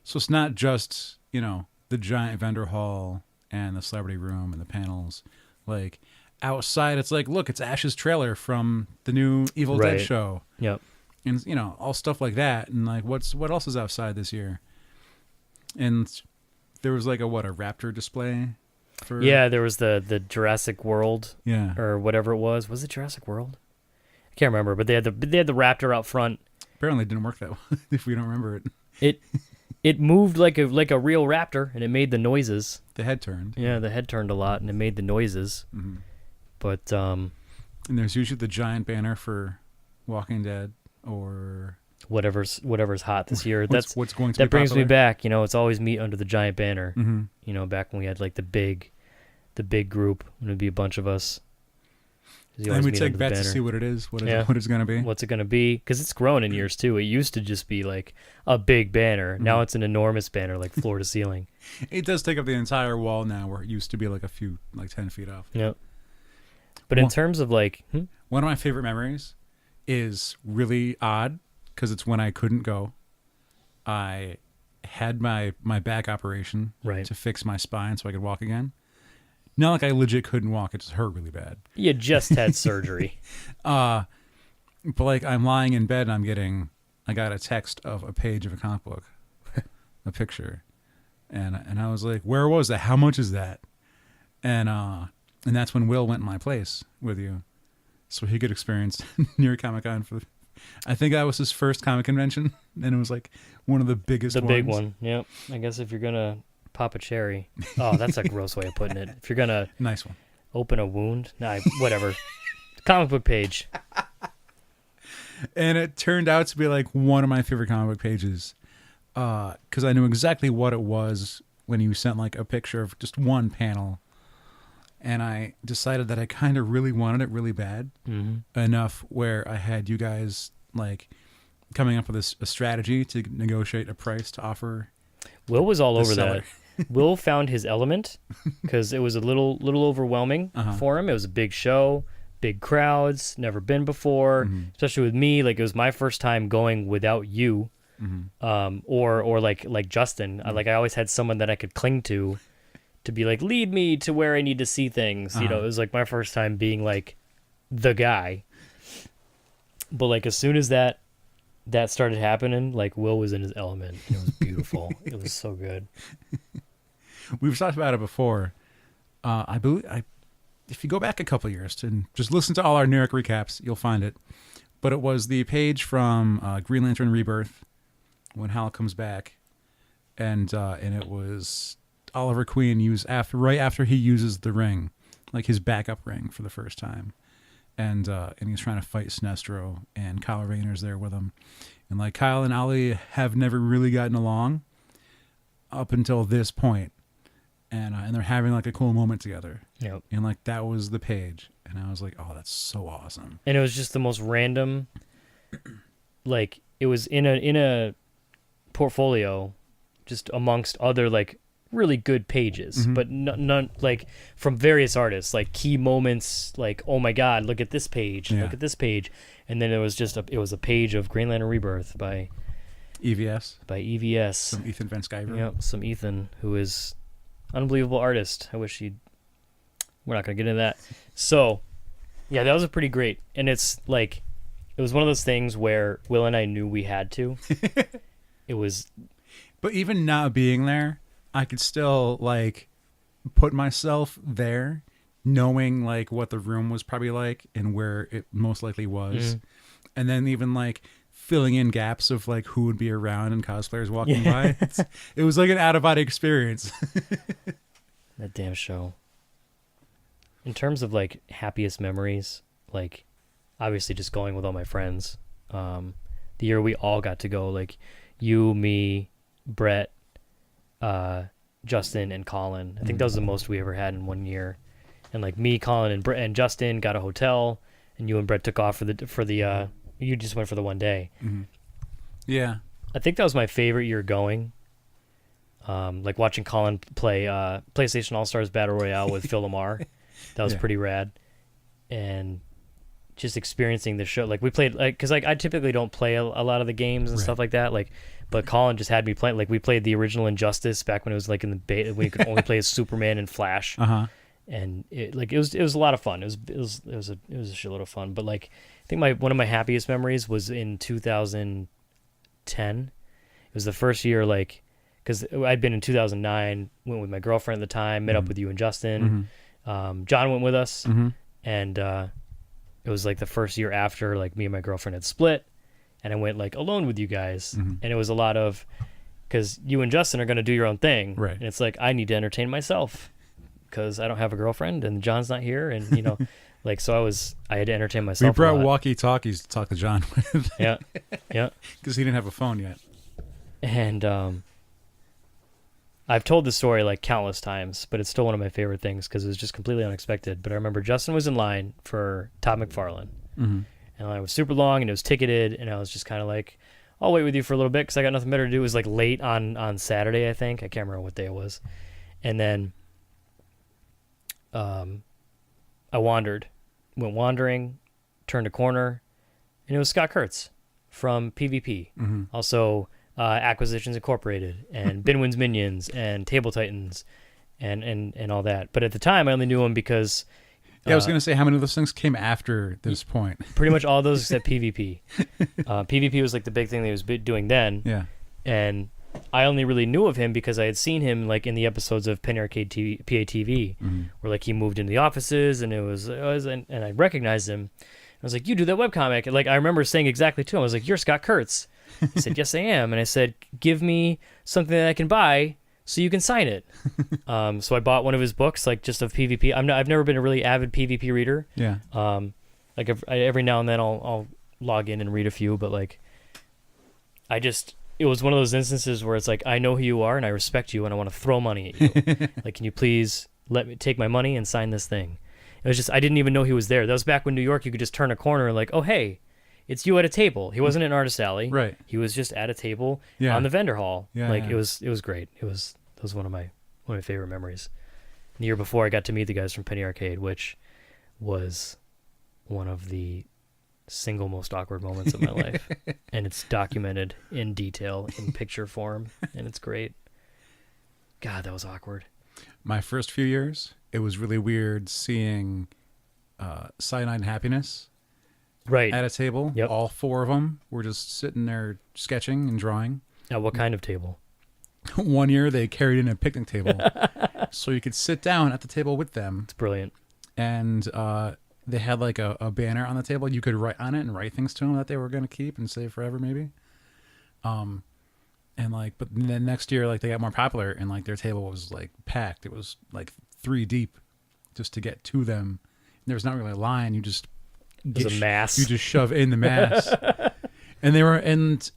So it's not just, the giant vendor hall and the celebrity room and the panels. Like outside, it's like, look, it's Ash's trailer from the new Evil Dead show. Yep. And, all stuff like that. And like, what else is outside this year? And there was like a raptor display for. Yeah, there was the Jurassic World. Yeah. Or whatever it was. Was it Jurassic World? I can't remember, but they had the raptor out front. Apparently it didn't work that well if we don't remember it. It moved like a real raptor, and it made the noises. The head turned. Yeah, the head turned a lot, and it made the noises. Mm-hmm. But and there's usually the giant banner for Walking Dead, or whatever's hot this year. what's going to be That brings me popular? back. It's always meet under the giant banner. Mm-hmm. Back when we had like the big group, when it'd be a bunch of us. 'Cause you And always we meet take under the bets to banner. see what it is, Yeah. what it's going to be. What's it going to be? Because it's grown in years too. It used to just be like a big banner. Now it's an enormous banner, like floor to ceiling. It does take up the entire wall now, where it used to be like 10 feet off. Yep. But in Well- terms of like, One of my favorite memories is really odd because it's when I couldn't go. I had my back operation Right. to fix my spine so I could walk again. Not like I legit couldn't walk; it just hurt really bad. you just had surgery. But like I'm lying in bed and I got a text of a page of a comic book, a picture, and I was like, "Where was that? How much is that?" And that's when Will went in my place with you, so he could experience New York Comic Con I think that was his first comic convention, and it was like one of the biggest The ones. big one. Yep. I guess if you're going to pop a cherry. Oh, that's a gross way of putting it. If you're going to Nice one. open a wound, whatever. Comic book page. And it turned out to be like one of my favorite comic book pages, because I knew exactly what it was when you sent like a picture of just one panel, and I decided that I kind of really wanted it really bad, enough where I had you guys like coming up with a strategy to negotiate a price to offer. Will was all The over seller. that. Will found his element because it was a little overwhelming for him. It was a big show, big crowds, never been before, especially with me. Like it was my first time going without you, or like Justin. I always had someone that I could cling to be like, lead me to where I need to see things. It was like my first time being like the guy. But like as soon as that started happening, like Will was in his element. It was beautiful. It was so good. We've talked about it before. I believe if you go back a couple of years and just listen to all our New York recaps, you'll find it. But it was the page from Green Lantern Rebirth when Hal comes back, and it was Oliver Queen right after he uses the ring, like his backup ring for the first time, and he's trying to fight Sinestro, and Kyle Rayner's there with him, and like Kyle and Ollie have never really gotten along up until this point. And they're having like a cool moment together. Yep. And like that was the page. And I was like, oh, that's so awesome. And it was just the most random, like it was in a portfolio just amongst other like really good pages, but none like from various artists, like key moments, like, oh my God, look at this page, look at this page. And then it was just it was a page of Green Lantern Rebirth by EVS. Some Ethan Van Sciver. Yep, some Ethan, who is unbelievable artist. I wish we're not going to get into that. So, yeah, that was a pretty great. And it's like, it was one of those things where Will and I knew we had to. It was. But even not being there, I could still like put myself there, knowing like what the room was probably like and where it most likely was. And then even like filling in gaps of like who would be around and cosplayers walking by. It was like an out-of-body experience. That damn show. In terms of like happiest memories, like obviously just going with all my friends. The year we all got to go, like you, me, Brett, Justin, and Colin. I think that was the most we ever had in one year. And like me, Colin, and Brett and Justin got a hotel, and you and Brett took off for the you just went for the one day. Yeah. I think that was my favorite year going. Like watching Colin play PlayStation All-Stars Battle Royale with Phil Lamar. That was pretty rad. And just experiencing the show. Like we played, like, cause like I typically don't play a lot of the games and stuff like that. Like, but Colin just had me playing. Like we played the original Injustice back when it was like in the beta, when you could only play as Superman and Flash. And it was a lot of fun. It was a shitload of fun. But like I think one of my happiest memories was in 2010. It was the first year, like, because I'd been in 2009, went with my girlfriend at the time, met up with you and Justin. John went with us, and it was like the first year after like me and my girlfriend had split, and I went like alone with you guys, and it was a lot of, because you and Justin are going to do your own thing, right? And it's like I need to entertain myself because I don't have a girlfriend and John's not here, and you know, Like, so I had to entertain We myself. brought a lot. walkie-talkies to talk to John with. Yeah, yeah. Because he didn't have a phone yet. And I've told the story like countless times, but it's still one of my favorite things because it was just completely unexpected. But I remember Justin was in line for Todd McFarlane, Mm-hmm. and I was super long, and it was ticketed, and I was just kind of like, I'll wait with you for a little bit because I got nothing better to do. It was like late on Saturday, I think. I can't remember what day it was. And then I went wandering, turned a corner, and it was Scott Kurtz from PvP. Mm-hmm. Also, Acquisitions Incorporated and Binwin's Minions and Table Titans and all that. But at the time, I only knew him because Yeah, I was going to say, how many of those things came after this point? pretty much all those except PvP. PvP was like the big thing that he was doing then. Yeah. And I only really knew of him because I had seen him like in the episodes of Penny Arcade TV, PATV, Mm-hmm. where like he moved into the offices and it was and I recognized him. I was like, "You do that webcomic?" And like I remember saying exactly to him, I was like, "You're Scott Kurtz." He said, "Yes, I am." And I said, "Give me something that I can buy so you can sign it." So I bought one of his books, like just of PvP. I've never been a really avid PvP reader. Yeah. Like every now and then I'll log in and read a few, but like it was one of those instances where it's like, I know who you are and I respect you and I want to throw money at you. Like, can you please let me take my money and sign this thing? It was just, I didn't even know he was there. That was back when New York, you could just turn a corner and like, oh, hey, it's you at a table. He wasn't in Artist Alley. Right. He was just at a table Yeah. on the vendor hall. Yeah, Like yeah. it was great. That was one of my favorite memories. The year before I got to meet the guys from Penny Arcade, which was one of the single most awkward moments of my life. And it's documented in detail in picture form, and it's great. God, that was awkward. My first few years, it was really weird seeing Cyanide and Happiness Right. at a table. Yep. All four of them were just sitting there sketching and drawing. Now, what kind of table? One year, they carried in a picnic table so you could sit down at the table with them. It's brilliant. And they had like a banner on the table. You could write on it and write things to them that they were going to keep and save forever, maybe. And like, but then next year, like they got more popular and like their table was like packed. It was like 3 deep just to get to them. There was not really a line. You just It was a mass. You just shove in the mass. And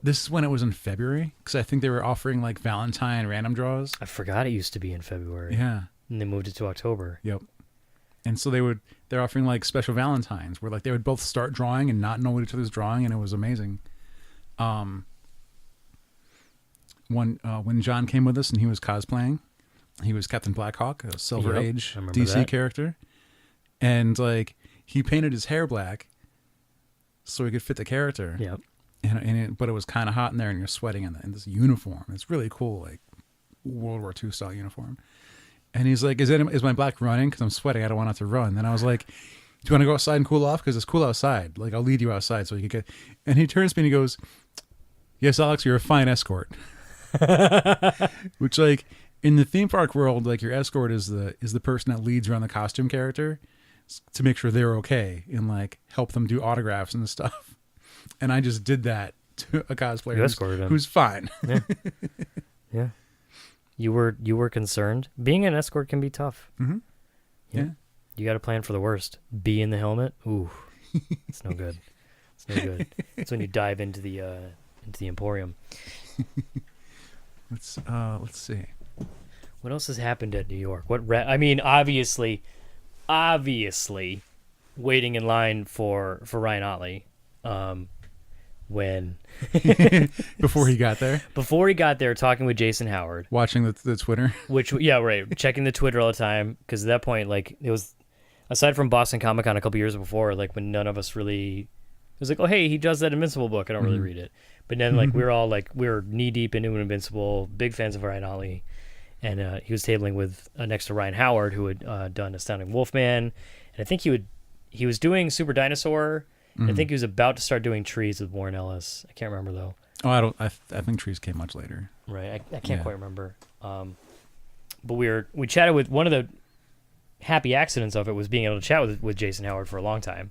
this is when it was in February because I think they were offering like Valentine random draws. I forgot it used to be in February. Yeah. And they moved it to October. Yep. And so they're offering like special Valentines where like they would both start drawing and not know what each other's drawing, and it was amazing. When John came with us and he was cosplaying, he was Captain Blackhawk, a Silver Yep, Age I remember DC that. character, and like he painted his hair black so he could fit the character. Yep. But it was kind of hot in there, and you're sweating in this uniform. It's really cool, like World War II style uniform. And he's like, "Is my black running? Because I'm sweating. I don't want it to run." And I was like, "Do you want to go outside and cool off? Because it's cool outside. Like I'll lead you outside so you can get." And he turns to me and he goes, "Yes, Alex, you're a fine escort." Which, like, in the theme park world, like your escort is the person that leads around the costume character to make sure they're okay and like help them do autographs and stuff. And I just did that to a cosplayer You escorted him. who's fine. Yeah. Yeah. You were concerned. Being an escort can be tough. Mm-hmm. Yeah. You got to plan for the worst. Be in the helmet. Ooh, it's no good. It's no good. It's when you dive into the Emporium. Let's see. What else has happened at New York? I mean, obviously, waiting in line for Ryan Otley, when Before he got there, before he got there, talking with Jason Howard, watching the Twitter. checking the Twitter all the time, because at that point, like, it was, aside from Boston Comic Con a couple years before, like when none of us really, it was like, oh hey, he does that Invincible book, I don't really read it, but then like we were knee deep into Invincible, big fans of Ryan Otley, and he was tabling with next to Ryan Howard, who had done Astounding Wolfman, and I think he was doing Super Dinosaur. I think he was about to start doing Trees with Warren Ellis. I can't remember though. Oh, I think Trees came much later. Right, I can't quite remember. But we chatted with, one of the happy accidents of it was being able to chat with Jason Howard for a long time.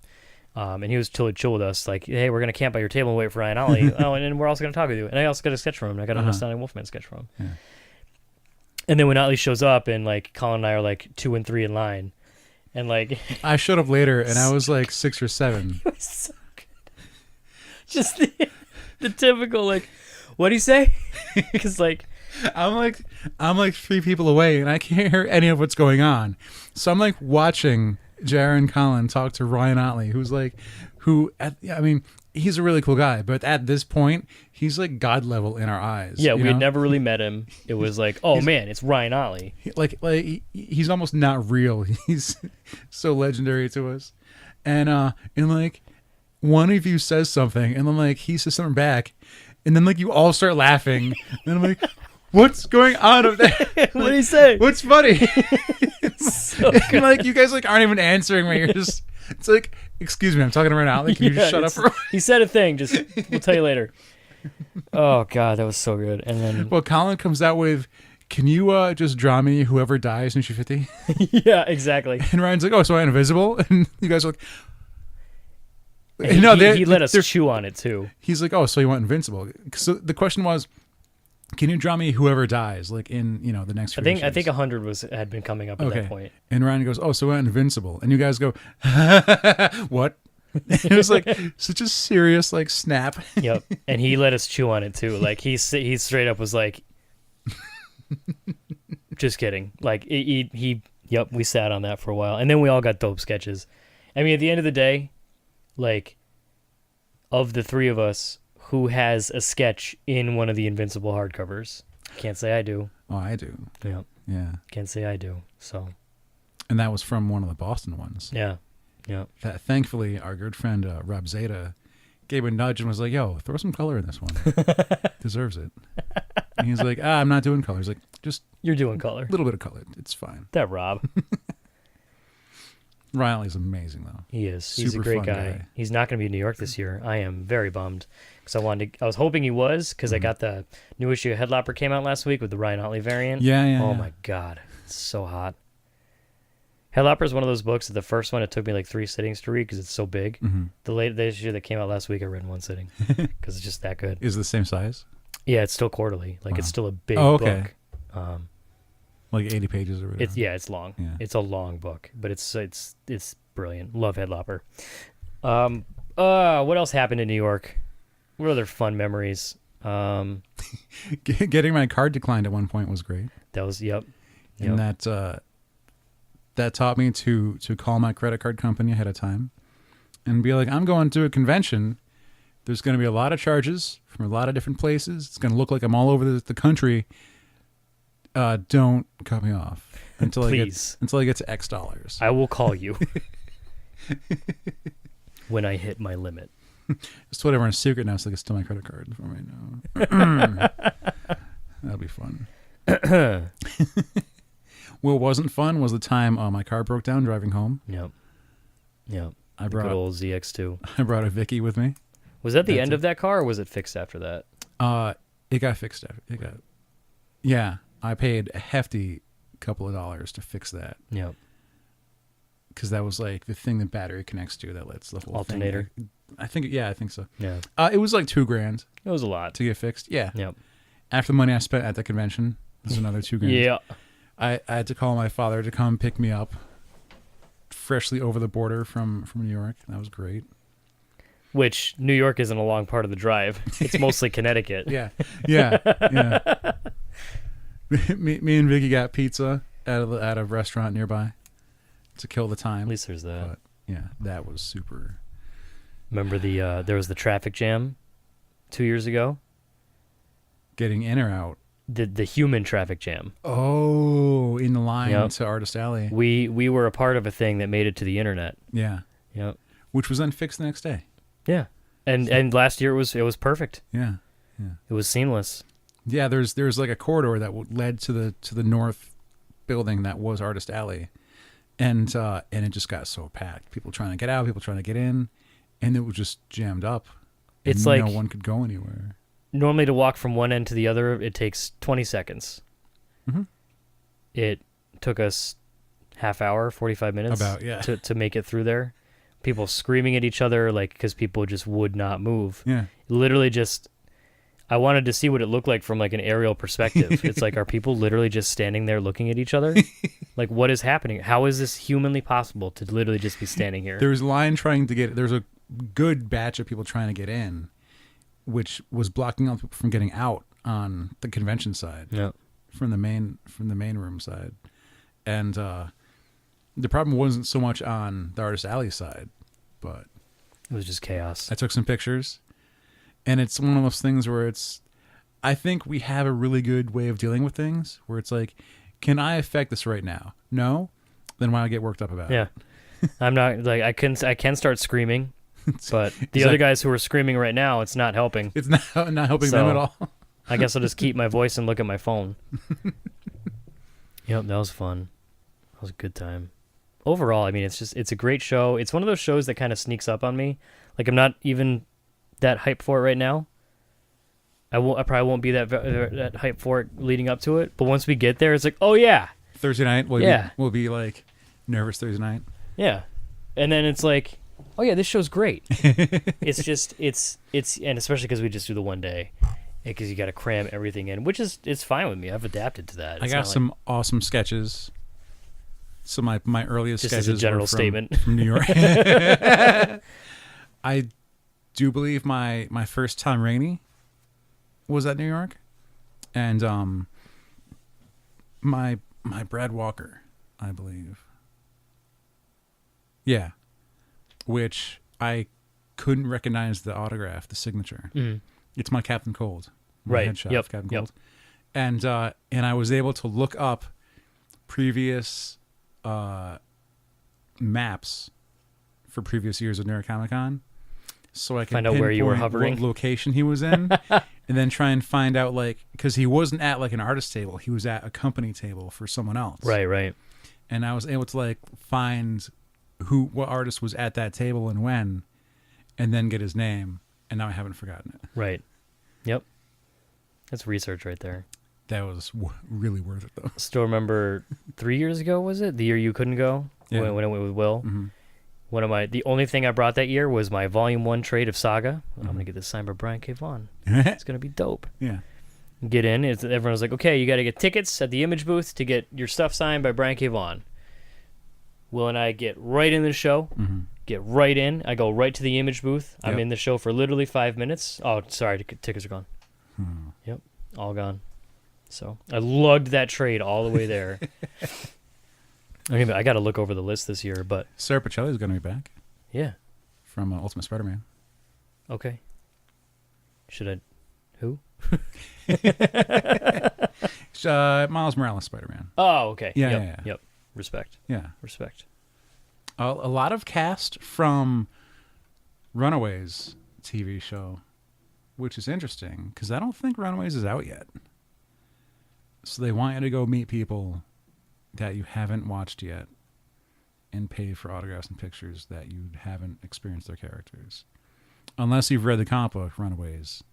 And he was totally chill with us, like, hey, we're gonna camp by your table and wait for Ryan Otley. Oh, and then we're also gonna talk with you. And I also got a sketch from him. I got an Astounding Wolfman sketch from him. Yeah. And then when Otley shows up, and like Colin and I are like 2 and 3 in line, And like, I showed up later, and I was like 6 or 7. it was so good. Just the typical like, what do you say? Because like, I'm like 3 people away, and I can't hear any of what's going on. So I'm like watching Jared and Colin talk to Ryan Otley, I mean, he's a really cool guy, but at this point, he's like God level in our eyes. yeah, you we had know? never really met him. It was like, oh man, it's Ryan Otley. He's almost not real. He's so legendary to us, and like one of you says something, and then like he says something back, and then like you all start laughing, and I'm like, what's going on up there? What do you say? What's funny? So And like you guys like aren't even answering me. You're just, it's like, excuse me, I'm talking to Ryan Otley. Can you just shut up for a He said a thing. Just we'll tell you later. Oh god, that was so good. And then Well, Colin comes out with, can you just draw me whoever dies in issue 50? yeah, exactly. And Ryan's like, oh, so I'm invisible? And you guys are like, And no, he let us chew on it too. he's like, oh, so you want invincible? So the question was, can you draw me whoever dies, like in the next few I think issues? 100 had been coming up at that point. And Ryan goes, oh, so we're invincible. And you guys go, what? It was like such a serious like snap. Yep. And he let us chew on it too. Like he straight up was like, just kidding. Like yep, we sat on that for a while. And then we all got dope sketches. I mean, at the end of the day, like of the 3 of us, who has a sketch in one of the Invincible hardcovers? Can't say I do. Oh, I do. Yeah. Yeah. Can't say I do. So. And that was from one of the Boston ones. Yeah. Yeah. Thankfully, our good friend Rob Zeta gave a nudge and was like, yo, throw some color in this one. Deserves it. And he's like, I'm not doing color. He's like, just You're doing color. a little bit of color. It's fine. That Rob. Riley's amazing, though. He is. He's a Super great fun guy. He's not going to be in New York this year. I am very bummed because I was hoping he was because I got the new issue of Headlopper came out last week with the Ryan Otley variant. Yeah. Oh my god, it's so hot. Headlopper is one of those books that the first one it took me like 3 sittings to read because it's so big. Mm-hmm. The issue that came out last week I read in 1 sitting because it's just that good. Is it the same size? Yeah, it's still quarterly. Like it's still a big okay. book. Like 80 pages or whatever? It's long. Yeah. It's a long book, but it's brilliant. Love Headlopper. What else happened in New York? What other fun memories? Getting my card declined at one point was great. That was yep. And that taught me to call my credit card company ahead of time and be like, I'm going to a convention. There's going to be a lot of charges from a lot of different places. It's going to look like I'm all over the country. Don't cut me off until Please. I get to X dollars. I will call you when I hit my limit. Just told everyone a secret now, so they can steal my credit card from right now. That'll be fun. What wasn't fun was the time my car broke down driving home. Yep. I Good brought old ZX2. I brought a Vicky with me. Was that the end of that car, or was it fixed after that? It got fixed. Yeah, I paid a hefty couple of dollars to fix that. Yep. Because that was like the thing the battery connects to that lets the whole Alternator. thing. I think so. Yeah. It was like $2,000 It was a lot. to get fixed. Yeah. Yep. After the money I spent at the convention, there's another $2,000. Yeah. I had to call my father to come pick me up, freshly over the border from New York. That was great. Which New York isn't a long part of the drive. It's mostly Connecticut. Yeah. me and Vicky got pizza at a restaurant nearby to kill the time. At least there's that. But yeah, that was super. Remember there was the traffic jam 2 years ago? Getting in or out? The human traffic jam. Oh, in the line Yep. to Artist Alley. We were a part of a thing that made it to the internet. Yeah. Yep. Which was then fixed the next day. Yeah. And last year it was perfect. Yeah. It was seamless. Yeah, there's like a corridor that led to the north building that was Artist Alley. And it just got so packed. People trying to get out, people trying to get in, and it was just jammed up. And It's like no one could go anywhere. Normally to walk from one end to the other, it takes 20 seconds. Mm-hmm. It took us half hour, 45 minutes to make it through there. People screaming at each other, like, because people just would not move. Yeah. Literally just, I wanted to see what it looked like from like an aerial perspective. It's like, are people literally just standing there looking at each other? Like, what is happening? How is this humanly possible to literally just be standing here? There's a line trying to get. There's a good batch of people trying to get in, which was blocking out people from getting out on the convention side. Yeah. From the main room side, and the problem wasn't so much on the Artist Alley side, but It was just chaos. I took some pictures, and it's one of those things where I think we have a really good way of dealing with things where it's like, can I affect this right now? No? Then why get worked up about it? Yeah. I'm not like I can start screaming, but the other guys who are screaming right now, it's not helping. It's not helping them at all. I guess I'll just keep my voice and look at my phone. Yep, that was fun. That was a good time. Overall, I mean, it's a great show. It's one of those shows that kind of sneaks up on me. Like, I'm not even that hyped for it right now. I probably won't be that hyped for it leading up to it. But once we get there, it's like, oh yeah. Thursday night, we'll be like nervous Thursday night. Yeah, and then it's like, oh yeah, this show's great. It's just it's and especially because we just do the one day, because you got to cram everything in, which it's fine with me. I've adapted to that. I got some awesome sketches. So my earliest just sketches as a general were statement from New York. I do believe my first Tom Rainey was at New York, and my Brad Walker, I believe. Yeah, which I couldn't recognize the autograph, the signature. Mm. It's my Captain Cold, my right? headshot Yep. of Captain Yep. Cold, and I was able to look up previous maps for previous years of New York Comic Con, so I can Find out where you were pinpoint hovering, what location he was in, and then try and find out, like, because he wasn't at like an artist table, he was at a company table for someone else. Right. And I was able to like find what artist was at that table and when, and then get his name. And now I haven't forgotten it. Right. Yep. That's research right there. That was really worth it, though. Still remember 3 years ago, was it? The year you couldn't go? Yeah. When I went with Will? Mm-hmm. The only thing I brought that year was my Volume 1 trade of Saga. I'm going to get this signed by Brian K. Vaughan. It's going to be dope. Yeah. Get in. Everyone was like, okay, you got to get tickets at the Image booth to get your stuff signed by Brian K. Vaughan. Will and I get right in the show. Mm-hmm. Get right in. I go right to the Image booth. Yep. I'm in the show for literally 5 minutes. Oh, sorry, tickets are gone. Hmm. Yep, all gone. So I lugged that trade all the way there. I got to look over the list this year, but Sarah Pacelli is going to be back yeah. from Ultimate Spider-Man. Okay. Should I? Who? Miles Morales Spider-Man. Oh, okay. Yeah. Yep. Respect. Yeah. Respect. A lot of cast from Runaways TV show, which is interesting because I don't think Runaways is out yet. So they want you to go meet people that you haven't watched yet and pay for autographs and pictures that you haven't experienced their characters. Unless you've read the comic book Runaways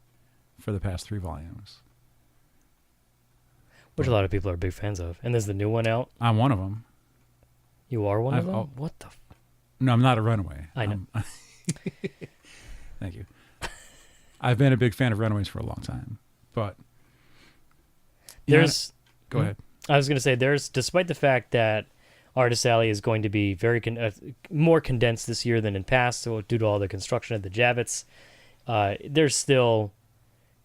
for the past 3 volumes. Which a lot of people are big fans of. And there's the new one out. I'm one of them. You are one of them? What the? No, I'm not a Runaway. I know. Thank you. I've been a big fan of Runaways for a long time. But there's... Go ahead. I was going to say, despite the fact that Artist Alley is going to be very more condensed this year than in past, so due to all the construction of the Javits, there's still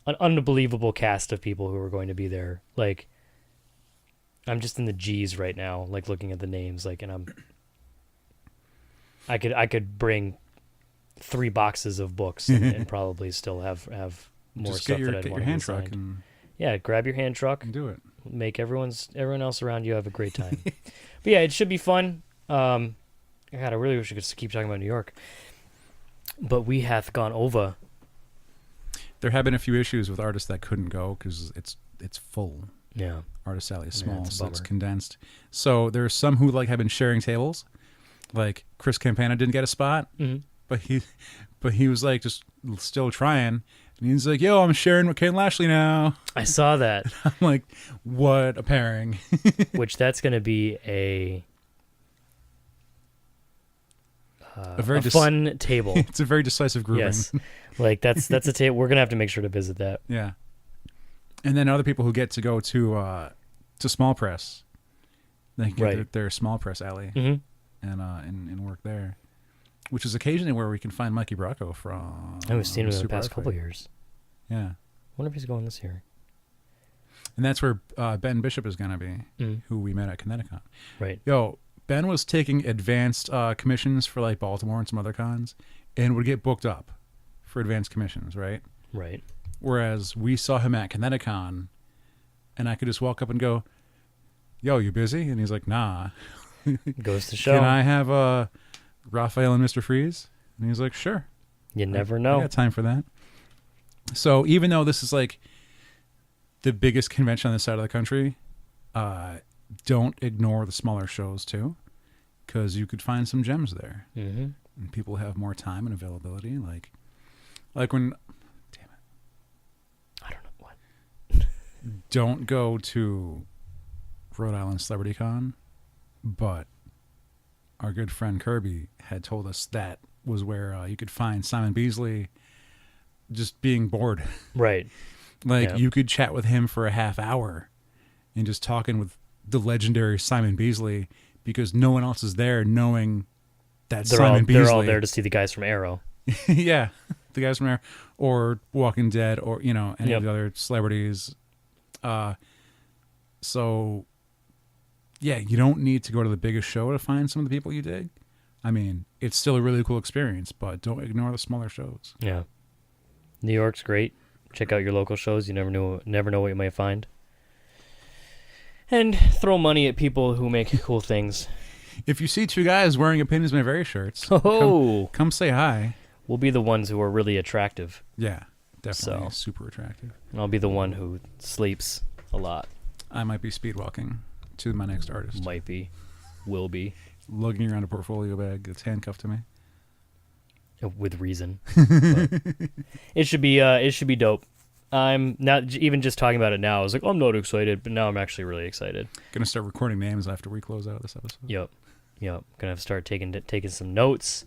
an unbelievable cast of people who are going to be there. Like, I'm just in the G's right now, like looking at the names, like, and I could bring 3 boxes of books and probably still have more just stuff get that I'd your want to hand get truck signed. and Yeah, grab your hand truck. And do it. Make everyone else around you have a great time. But yeah, it should be fun. God, I really wish we could keep talking about New York. But we hath gone over. There have been a few issues with artists that couldn't go because it's full. Yeah. Artist Alley is Yeah, small, it's a so it's bummer. condensed. So there's some who have been sharing tables. Like Chris Campana didn't get a spot, but he was like just still trying. And he's like, "Yo, I'm sharing with Ken Lashley now." I saw that. I'm like, "What a pairing!" Which that's going to be a very fun table. It's a very decisive grouping. Yes, like that's a table. We're gonna have to make sure to visit that. Yeah. And then other people who get to go to small press, they can get their small press alley and work there, which is occasionally where we can find Mikey Bracco from. I haven't seen him in the Super past Arcade. couple years. Yeah. Wonder if he's going this year. And that's where Ben Bishop is going to be, who we met at Connecticut. Right. Yo, Ben was taking advanced commissions for like Baltimore and some other cons and would get booked up for advanced commissions, right? Right. Whereas we saw him at Connecticut and I could just walk up and go, yo, you busy? And he's like, nah. Goes to show. Can I have Raphael and Mr. Freeze? And he's like, sure. You never I know. got time for that. So even though this is like the biggest convention on this side of the country, don't ignore the smaller shows too, because you could find some gems there. Mm-hmm. And people have more time and availability. Like when, damn it, I don't know what. don't go to Rhode Island Celebrity Con, but our good friend Kirby had told us that was where you could find Simon Beasley just being bored. Right. Like you could chat with him for a half hour and just talking with the legendary Simon Beasley because no one else is there knowing that Simon Beasley. They're all there to see the guys from Arrow. Yeah. The guys from Arrow or Walking Dead or, any of the other celebrities. So, yeah, you don't need to go to the biggest show to find some of the people you dig. I mean, it's still a really cool experience, but don't ignore the smaller shows. Yeah. New York's great. Check out your local shows. You never know what you might find. And throw money at people who make cool things. If you see two guys wearing Opinions May Vary shirts, come say hi. We'll be the ones who are really attractive. Yeah, definitely super attractive. And I'll be the one who sleeps a lot. I might be speed walking to my next artist. Might be. Will be. Lugging around a portfolio bag that's handcuffed to me. With reason. But it should be dope. I'm not even just talking about it now. I was like, I'm not excited, but now I'm actually really excited. Gonna start recording names after we close out this episode. Yep. Gonna have to start taking some notes.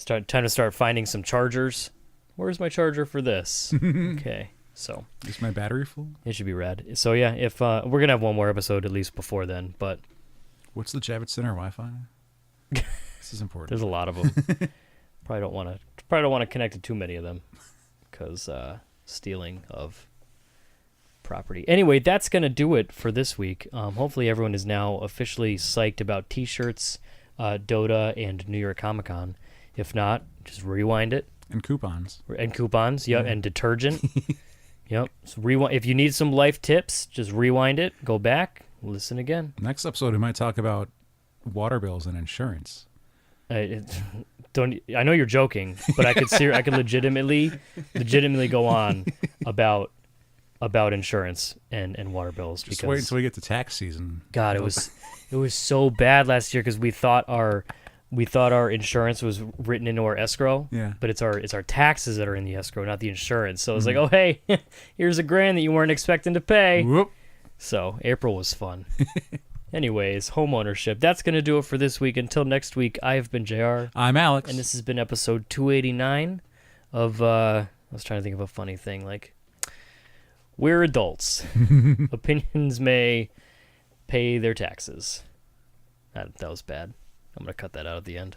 Time to start finding some chargers. Where's my charger for this? Okay. So is my battery full? It should be rad. So yeah, if we're gonna have one more episode at least before then, but what's the Javits Center Wi-Fi? This is important. There's a lot of them. Probably don't want to connect to too many of them because stealing of property. Anyway, that's gonna do it for this week. Hopefully everyone is now officially psyched about T-shirts, Dota, and New York Comic Con. If not, just rewind it. And coupons. Yep, and detergent. Yep. So rewind. If you need some life tips, just rewind it, go back, listen again. Next episode, we might talk about water bills and insurance. I know you're joking, but I could legitimately go on about insurance and water bills. Just because wait until we get to tax season. God, it was so bad last year because we thought our insurance was written into our escrow. Yeah. But it's our taxes that are in the escrow, not the insurance. So it's like, oh hey, here's $1,000 that you weren't expecting to pay. Whoop. So April was fun. Anyways, homeownership. That's going to do it for this week. Until next week, I have been JR. I'm Alex. And this has been episode 289 of, I was trying to think of a funny thing, like, we're adults. Opinions may pay their taxes. That was bad. I'm going to cut that out at the end.